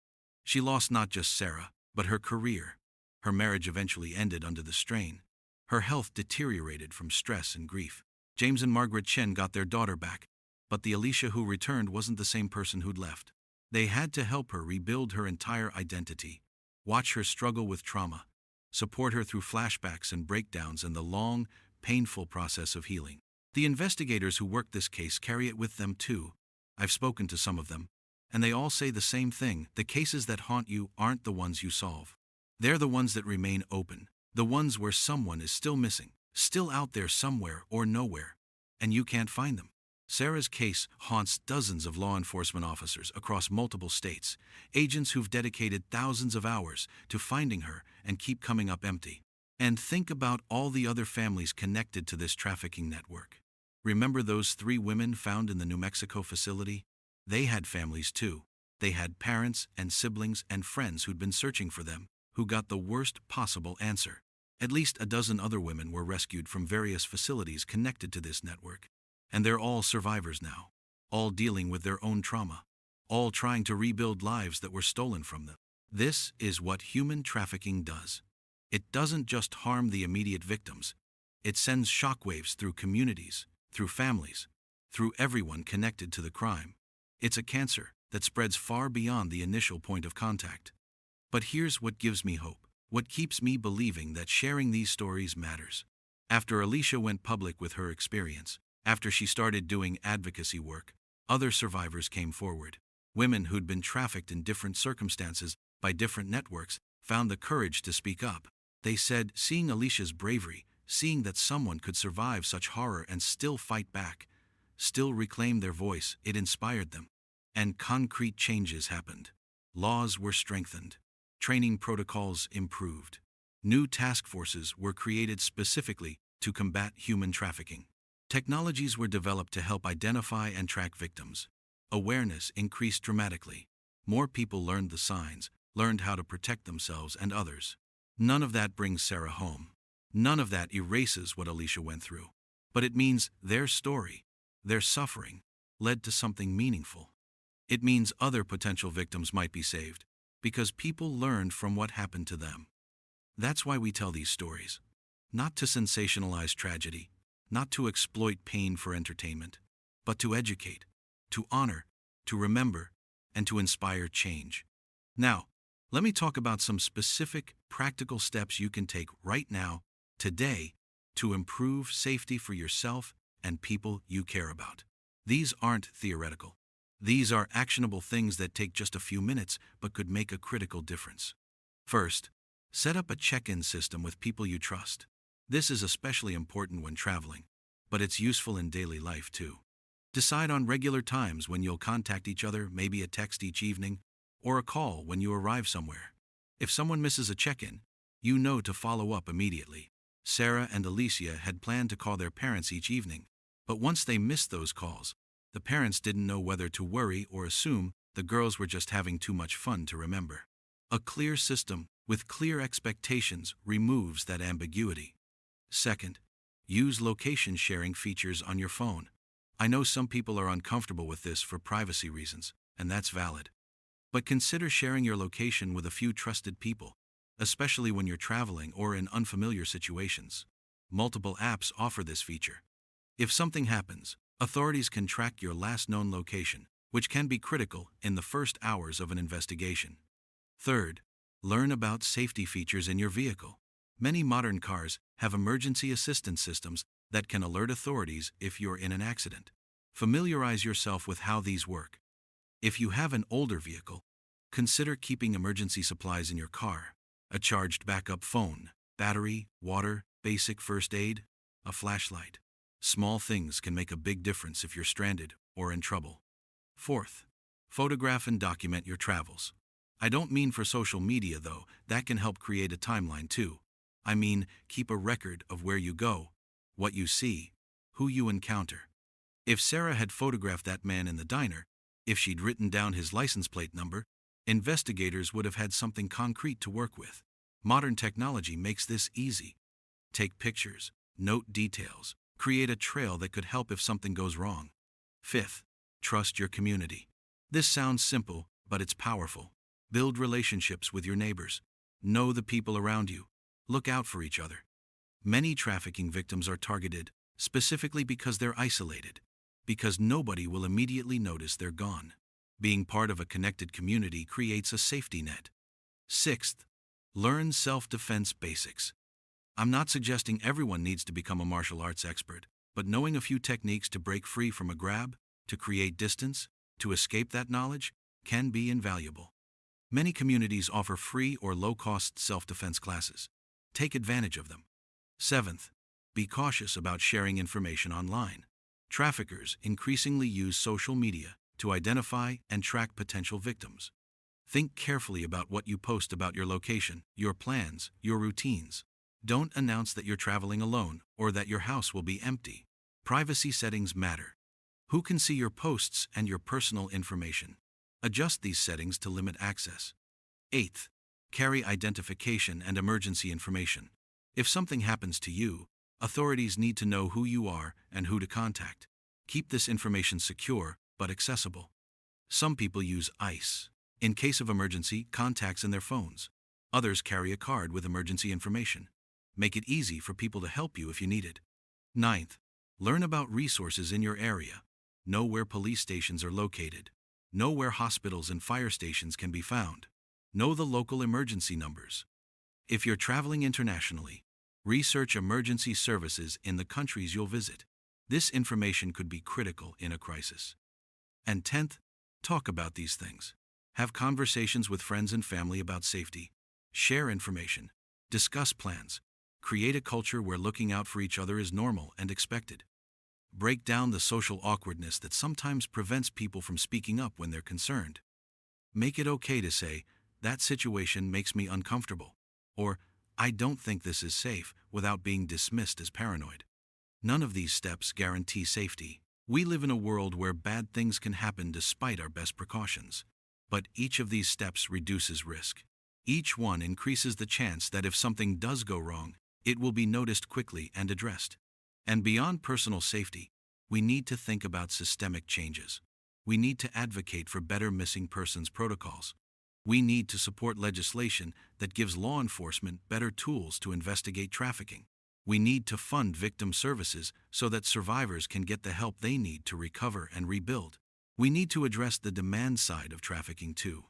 She lost not just Sarah, but her career. Her marriage eventually ended under the strain. Her health deteriorated from stress and grief. James and Margaret Chen got their daughter back, but the Alicia who returned wasn't the same person who'd left. They had to help her rebuild her entire identity, watch her struggle with trauma, support her through flashbacks and breakdowns and the long, painful process of healing. The investigators who worked this case carry it with them too. I've spoken to some of them, and they all say the same thing: the cases that haunt you aren't the ones you solve. They're the ones that remain open, the ones where someone is still missing, still out there somewhere or nowhere, and you can't find them. Sarah's case haunts dozens of law enforcement officers across multiple states, agents who've dedicated thousands of hours to finding her and keep coming up empty. And think about all the other families connected to this trafficking network. Remember those 3 women found in the New Mexico facility? They had families too. They had parents and siblings and friends who'd been searching for them, who got the worst possible answer. At least a dozen other women were rescued from various facilities connected to this network. And they're all survivors now, all dealing with their own trauma, all trying to rebuild lives that were stolen from them. This is what human trafficking does. It doesn't just harm the immediate victims. It sends shockwaves through communities, through families, through everyone connected to the crime. It's a cancer that spreads far beyond the initial point of contact. But here's what gives me hope, what keeps me believing that sharing these stories matters. After Alicia went public with her experience, after she started doing advocacy work, other survivors came forward. Women who'd been trafficked in different circumstances by different networks found the courage to speak up. They said, seeing Alicia's bravery, seeing that someone could survive such horror and still fight back, still reclaim their voice, it inspired them. And concrete changes happened. Laws were strengthened. Training protocols improved. New task forces were created specifically to combat human trafficking. Technologies were developed to help identify and track victims. Awareness increased dramatically. More people learned the signs, learned how to protect themselves and others. None of that brings Sarah home. None of that erases what Alicia went through. But it means their story, their suffering, led to something meaningful. It means other potential victims might be saved, because people learned from what happened to them. That's why we tell these stories. Not to sensationalize tragedy, not to exploit pain for entertainment, but to educate, to honor, to remember, and to inspire change. Now, let me talk about some specific, practical steps you can take right now, today, to improve safety for yourself and people you care about. These aren't theoretical. These are actionable things that take just a few minutes but could make a critical difference. First, set up a check-in system with people you trust. This is especially important when traveling, but it's useful in daily life too. Decide on regular times when you'll contact each other, maybe a text each evening, or a call when you arrive somewhere. If someone misses a check-in, you know to follow up immediately. Sarah and Alicia had planned to call their parents each evening, but once they missed those calls, the parents didn't know whether to worry or assume the girls were just having too much fun to remember. A clear system with clear expectations removes that ambiguity. Second, use location sharing features on your phone. I know some people are uncomfortable with this for privacy reasons, and that's valid. But consider sharing your location with a few trusted people, especially when you're traveling or in unfamiliar situations. Multiple apps offer this feature. If something happens, authorities can track your last known location, which can be critical in the first hours of an investigation. Third, Learn about safety features in your vehicle. Many modern cars have emergency assistance systems that can alert authorities if you're in an accident. Familiarize yourself with how these work. If you have an older vehicle, consider keeping emergency supplies in your car: a charged backup phone, battery, water, basic first aid, a flashlight. Small things can make a big difference if you're stranded or in trouble. Fourth, photograph and document your travels. I don't mean for social media though, that can help create a timeline too. I mean, keep a record of where you go, what you see, who you encounter. If Sarah had photographed that man in the diner, if she'd written down his license plate number, investigators would have had something concrete to work with. Modern technology makes this easy. Take pictures, note details, create a trail that could help if something goes wrong. Fifth, trust your community. This sounds simple, but it's powerful. Build relationships with your neighbors. Know the people around you. Look out for each other. Many trafficking victims are targeted specifically because they're isolated, because nobody will immediately notice they're gone. Being part of a connected community creates a safety net. Sixth, learn self-defense basics. I'm not suggesting everyone needs to become a martial arts expert, but knowing a few techniques to break free from a grab, to create distance, to escape that knowledge, can be invaluable. Many communities offer free or low-cost self-defense classes. Take advantage of them. Seventh, be cautious about sharing information online. Traffickers increasingly use social media to identify and track potential victims. Think carefully about what you post about your location, your plans, your routines. Don't announce that you're traveling alone or that your house will be empty. Privacy settings matter. Who can see your posts and your personal information? Adjust these settings to limit access. Eighth, carry identification and emergency information. If something happens to you, authorities need to know who you are and who to contact. Keep this information secure but accessible. Some people use ICE, in case of emergency, contacts in their phones. Others carry a card with emergency information. Make it easy for people to help you if you need it. Ninth, learn about resources in your area. Know where police stations are located. Know where hospitals and fire stations can be found. Know the local emergency numbers. If you're traveling internationally, research emergency services in the countries you'll visit. This information could be critical in a crisis. And 10th, talk about these things. Have conversations with friends and family about safety. Share information. Discuss plans. Create a culture where looking out for each other is normal and expected. Break down the social awkwardness that sometimes prevents people from speaking up when they're concerned. Make it okay to say, "That situation makes me uncomfortable," or "I don't think this is safe," without being dismissed as paranoid. None of these steps guarantee safety. We live in a world where bad things can happen despite our best precautions. But each of these steps reduces risk. Each one increases the chance that if something does go wrong, it will be noticed quickly and addressed. And beyond personal safety, we need to think about systemic changes. We need to advocate for better missing persons protocols. We need to support legislation that gives law enforcement better tools to investigate trafficking. We need to fund victim services so that survivors can get the help they need to recover and rebuild. We need to address the demand side of trafficking too.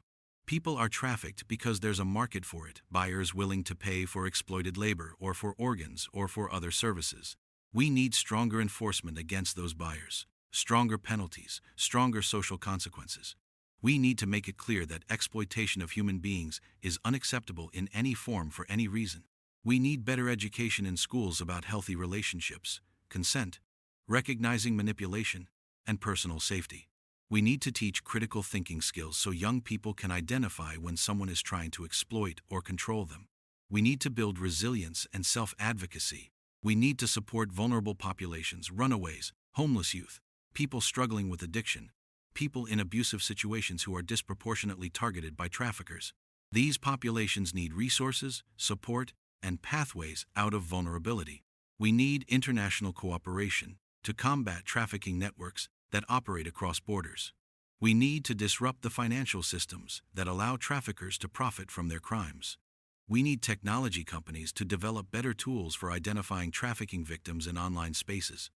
People are trafficked because there's a market for it, buyers willing to pay for exploited labor or for organs or for other services. We need stronger enforcement against those buyers, stronger penalties, stronger social consequences. We need to make it clear that exploitation of human beings is unacceptable in any form for any reason. We need better education in schools about healthy relationships, consent, recognizing manipulation, and personal safety. We need to teach critical thinking skills so young people can identify when someone is trying to exploit or control them. We need to build resilience and self-advocacy. We need to support vulnerable populations, runaways, homeless youth, people struggling with addiction, people in abusive situations who are disproportionately targeted by traffickers. These populations need resources, support, and pathways out of vulnerability. We need international cooperation to combat trafficking networks that operate across borders. We need to disrupt the financial systems that allow traffickers to profit from their crimes. We need technology companies to develop better tools for identifying trafficking victims in online spaces.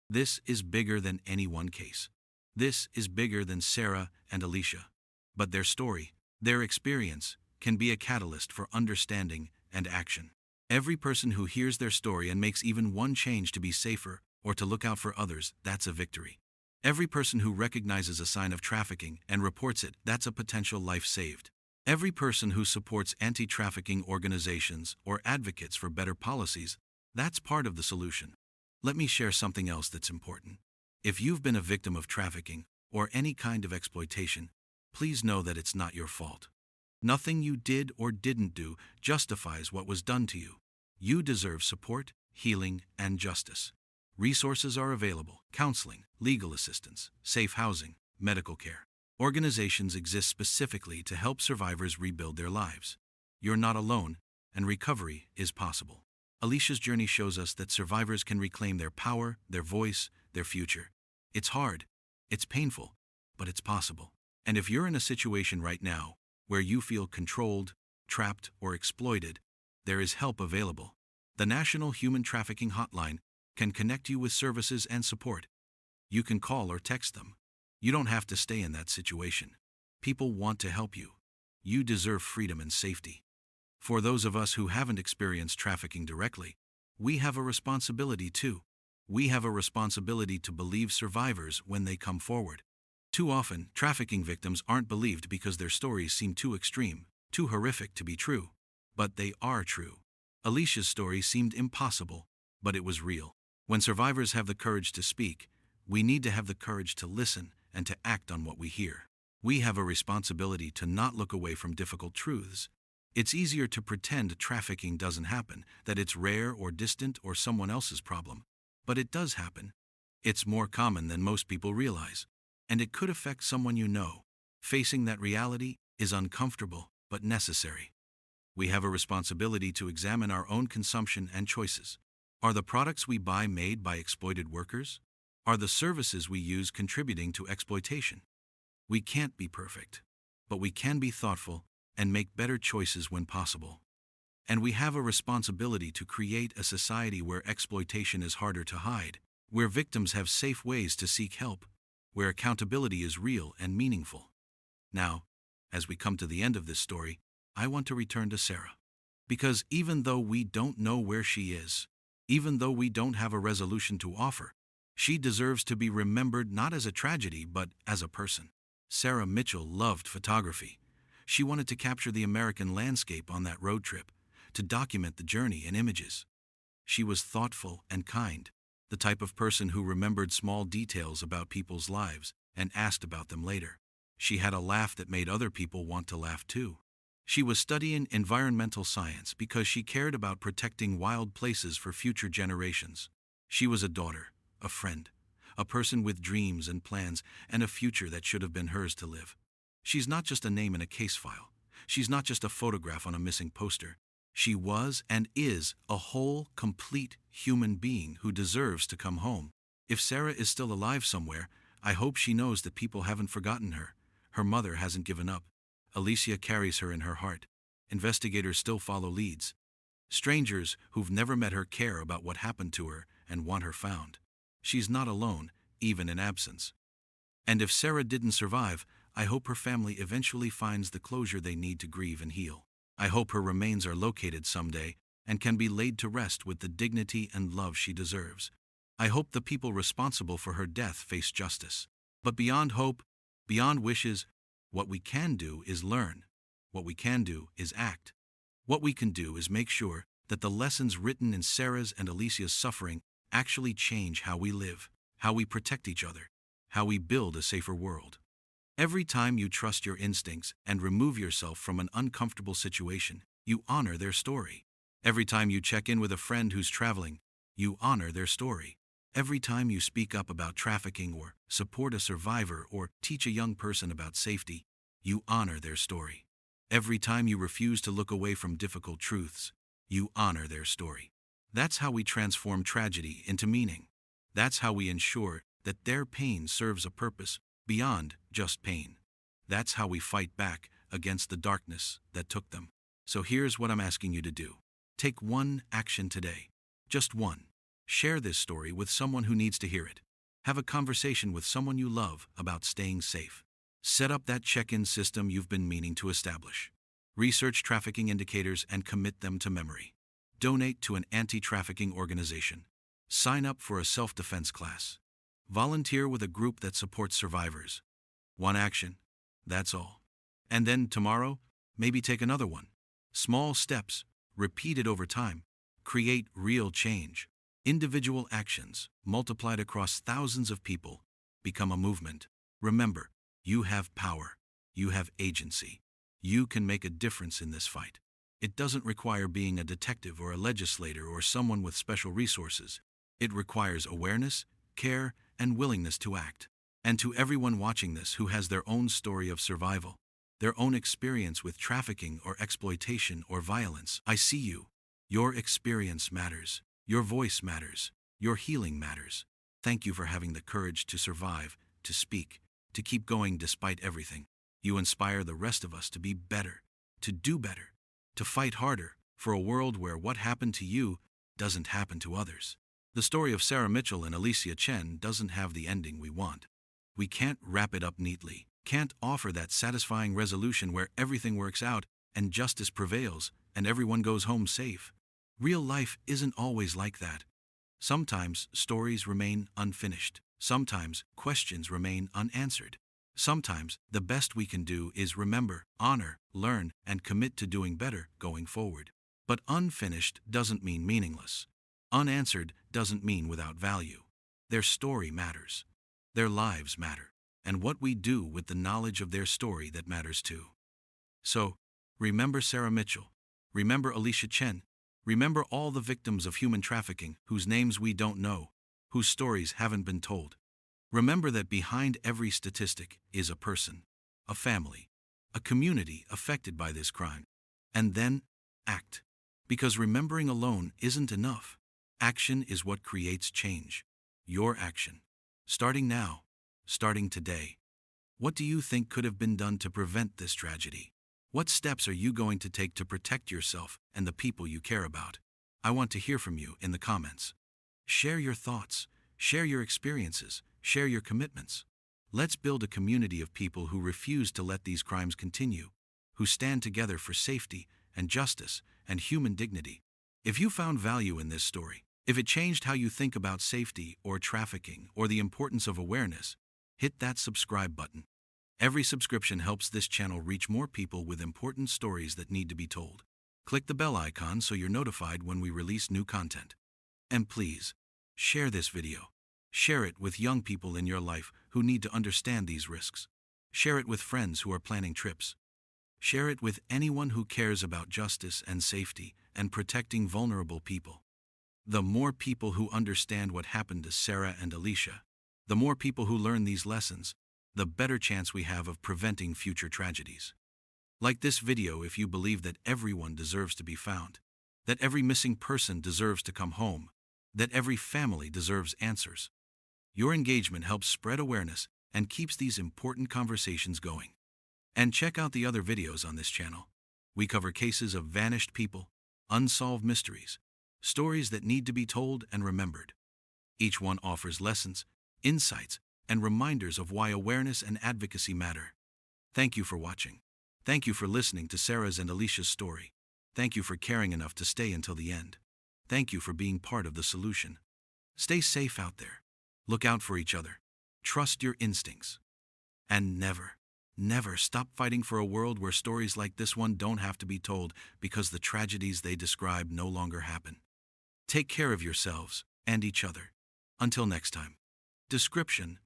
This is bigger than any one case. This is bigger than Sarah and Alicia. But their story, their experience, can be a catalyst for understanding and action. Every person who hears their story and makes even one change to be safer or to look out for others, that's a victory. Every person who recognizes a sign of trafficking and reports it, that's a potential life saved. Every person who supports anti-trafficking organizations or advocates for better policies, that's part of the solution. Let me share something else that's important. If you've been a victim of trafficking or any kind of exploitation, please know that it's not your fault. Nothing you did or didn't do justifies what was done to you. You deserve support, healing, and justice. Resources are available: counseling, legal assistance, safe housing, medical care. Organizations exist specifically to help survivors rebuild their lives. You're not alone, and recovery is possible. Alicia's journey shows us that survivors can reclaim their power, their voice, their future. It's hard, it's painful, but it's possible. And if you're in a situation right now where you feel controlled, trapped, or exploited, there is help available. The National Human Trafficking Hotline can connect you with services and support. You can call or text them. You don't have to stay in that situation. People want to help you. You deserve freedom and safety. For those of us who haven't experienced trafficking directly, we have a responsibility too. We have a responsibility to believe survivors when they come forward. Too often, trafficking victims aren't believed because their stories seem too extreme, too horrific to be true. But they are true. Alicia's story seemed impossible, but it was real. When survivors have the courage to speak, we need to have the courage to listen and to act on what we hear. We have a responsibility to not look away from difficult truths. It's easier to pretend trafficking doesn't happen, that it's rare or distant or someone else's problem. But it does happen. It's more common than most people realize. And it could affect someone you know. Facing that reality is uncomfortable, but necessary. We have a responsibility to examine our own consumption and choices. Are the products we buy made by exploited workers? Are the services we use contributing to exploitation? We can't be perfect, but we can be thoughtful and make better choices when possible. And we have a responsibility to create a society where exploitation is harder to hide, where victims have safe ways to seek help, where accountability is real and meaningful. Now, as we come to the end of this story, I want to return to Sarah. Because even though we don't know where she is, even though we don't have a resolution to offer, she deserves to be remembered not as a tragedy but as a person. Sarah Mitchell loved photography. She wanted to capture the American landscape on that road trip, to document the journey in images. She was thoughtful and kind, the type of person who remembered small details about people's lives and asked about them later. She had a laugh that made other people want to laugh too. She was studying environmental science because she cared about protecting wild places for future generations. She was a daughter, a friend, a person with dreams and plans and a future that should have been hers to live. She's not just a name in a case file. She's not just a photograph on a missing poster. She was and is a whole, complete human being who deserves to come home. If Sarah is still alive somewhere, I hope she knows that people haven't forgotten her. Her mother hasn't given up. Alicia carries her in her heart. Investigators still follow leads. Strangers who've never met her care about what happened to her and want her found. She's not alone, even in absence. And if Sarah didn't survive, I hope her family eventually finds the closure they need to grieve and heal. I hope her remains are located someday and can be laid to rest with the dignity and love she deserves. I hope the people responsible for her death face justice. But beyond hope, beyond wishes, what we can do is learn. What we can do is act. What we can do is make sure that the lessons written in Sarah's and Alicia's suffering actually change how we live, how we protect each other, how we build a safer world. Every time you trust your instincts and remove yourself from an uncomfortable situation, you honor their story. Every time you check in with a friend who's traveling, you honor their story. Every time you speak up about trafficking or support a survivor or teach a young person about safety, you honor their story. Every time you refuse to look away from difficult truths, you honor their story. That's how we transform tragedy into meaning. That's how we ensure that their pain serves a purpose beyond just pain. That's how we fight back against the darkness that took them. So here's what I'm asking you to do. Take one action today. Just one. Share this story with someone who needs to hear it. Have a conversation with someone you love about staying safe. Set up that check-in system you've been meaning to establish. Research trafficking indicators and commit them to memory. Donate to an anti-trafficking organization. Sign up for a self-defense class. Volunteer with a group that supports survivors. One action, that's all. And then tomorrow, maybe take another one. Small steps, repeated over time, create real change. Individual actions, multiplied across thousands of people, become a movement. Remember, you have power. You have agency. You can make a difference in this fight. It doesn't require being a detective or a legislator or someone with special resources. It requires awareness, care, and willingness to act. And to everyone watching this who has their own story of survival, their own experience with trafficking or exploitation or violence, I see you. Your experience matters. Your voice matters. Your healing matters. Thank you for having the courage to survive, to speak, to keep going despite everything. You inspire the rest of us to be better, to do better, to fight harder for a world where what happened to you doesn't happen to others. The story of Sarah Mitchell and Alicia Chen doesn't have the ending we want. We can't wrap it up neatly, can't offer that satisfying resolution where everything works out and justice prevails and everyone goes home safe. Real life isn't always like that. Sometimes stories remain unfinished. Sometimes questions remain unanswered. Sometimes the best we can do is remember, honor, learn, and commit to doing better going forward. But unfinished doesn't mean meaningless. Unanswered doesn't mean without value. Their story matters. Their lives matter. And what we do with the knowledge of their story that matters too. So, remember Sarah Mitchell. Remember Alicia Chen. Remember all the victims of human trafficking whose names we don't know, whose stories haven't been told. Remember that behind every statistic is a person, a family, a community affected by this crime. And then, act. Because remembering alone isn't enough. Action is what creates change. Your action. Starting now. Starting today. What do you think could have been done to prevent this tragedy? What steps are you going to take to protect yourself and the people you care about? I want to hear from you in the comments. Share your thoughts. Share your experiences. Share your commitments. Let's build a community of people who refuse to let these crimes continue, who stand together for safety and justice and human dignity. If you found value in this story, if it changed how you think about safety or trafficking or the importance of awareness, hit that subscribe button. Every subscription helps this channel reach more people with important stories that need to be told. Click the bell icon so you're notified when we release new content. And please, share this video. Share it with young people in your life who need to understand these risks. Share it with friends who are planning trips. Share it with anyone who cares about justice and safety and protecting vulnerable people. The more people who understand what happened to Sarah and Alicia, the more people who learn these lessons, the better chance we have of preventing future tragedies. Like this video if you believe that everyone deserves to be found, that every missing person deserves to come home, that every family deserves answers. Your engagement helps spread awareness and keeps these important conversations going. And check out the other videos on this channel. We cover cases of vanished people, unsolved mysteries, stories that need to be told and remembered. Each one offers lessons, insights, and reminders of why awareness and advocacy matter. Thank you for watching. Thank you for listening to Sarah's and Alicia's story. Thank you for caring enough to stay until the end. Thank you for being part of the solution. Stay safe out there. Look out for each other. Trust your instincts. And never, never stop fighting for a world where stories like this one don't have to be told because the tragedies they describe no longer happen. Take care of yourselves and each other. Until next time. Description: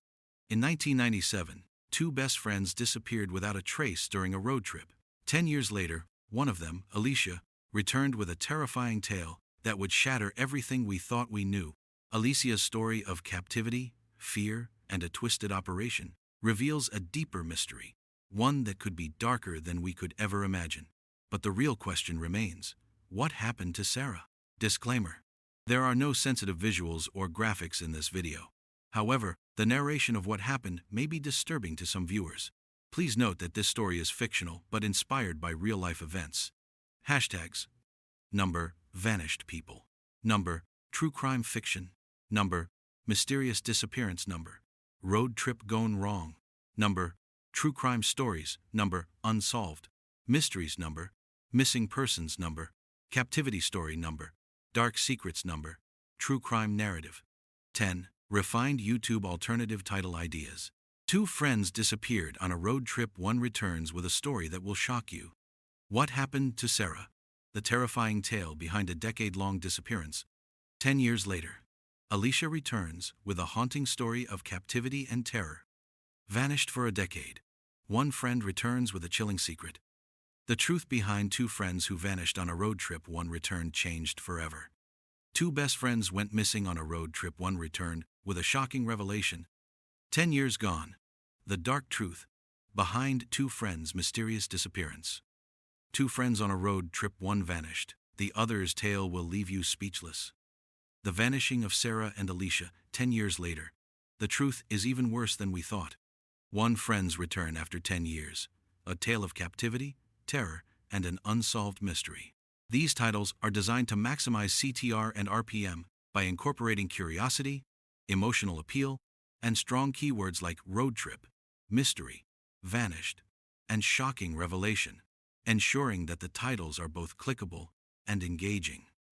in 1997, two best friends disappeared without a trace during a road trip. 10 years later, one of them, Alicia, returned with a terrifying tale that would shatter everything we thought we knew. Alicia's story of captivity, fear, and a twisted operation reveals a deeper mystery, one that could be darker than we could ever imagine. But the real question remains: what happened to Sarah? Disclaimer: there are no sensitive visuals or graphics in this video. However, the narration of what happened may be disturbing to some viewers. Please note that this story is fictional but inspired by real-life events. Hashtags: number, vanished people. Number, true crime fiction. Number, mysterious disappearance. Number, road trip gone wrong. Number, true crime stories. Number, unsolved mysteries. Number, Missing persons number, captivity story number, dark secrets number, true crime narrative. 10. Refined YouTube alternative title ideas. Two friends disappeared on a road trip. One returns with a story that will shock you. What happened to Sarah? The terrifying tale behind a decade-long disappearance. 10 years later, Alicia returns with a haunting story of captivity and terror. Vanished for a decade. One friend returns with a chilling secret. The truth behind two friends who vanished on a road trip. One returned changed forever. Two best friends went missing on a road trip. One returned with a shocking revelation. 10 years gone. The dark truth behind two friends' mysterious disappearance. Two friends on a road trip. One vanished. The other's tale will leave you speechless. The vanishing of Sarah and Alicia. 10 years later. The truth is even worse than we thought. One friend's return after 10 years. A tale of captivity, terror, and an unsolved mystery. These titles are designed to maximize CTR and RPM by incorporating curiosity, emotional appeal, and strong keywords like road trip, mystery, vanished, and shocking revelation, ensuring that the titles are both clickable and engaging.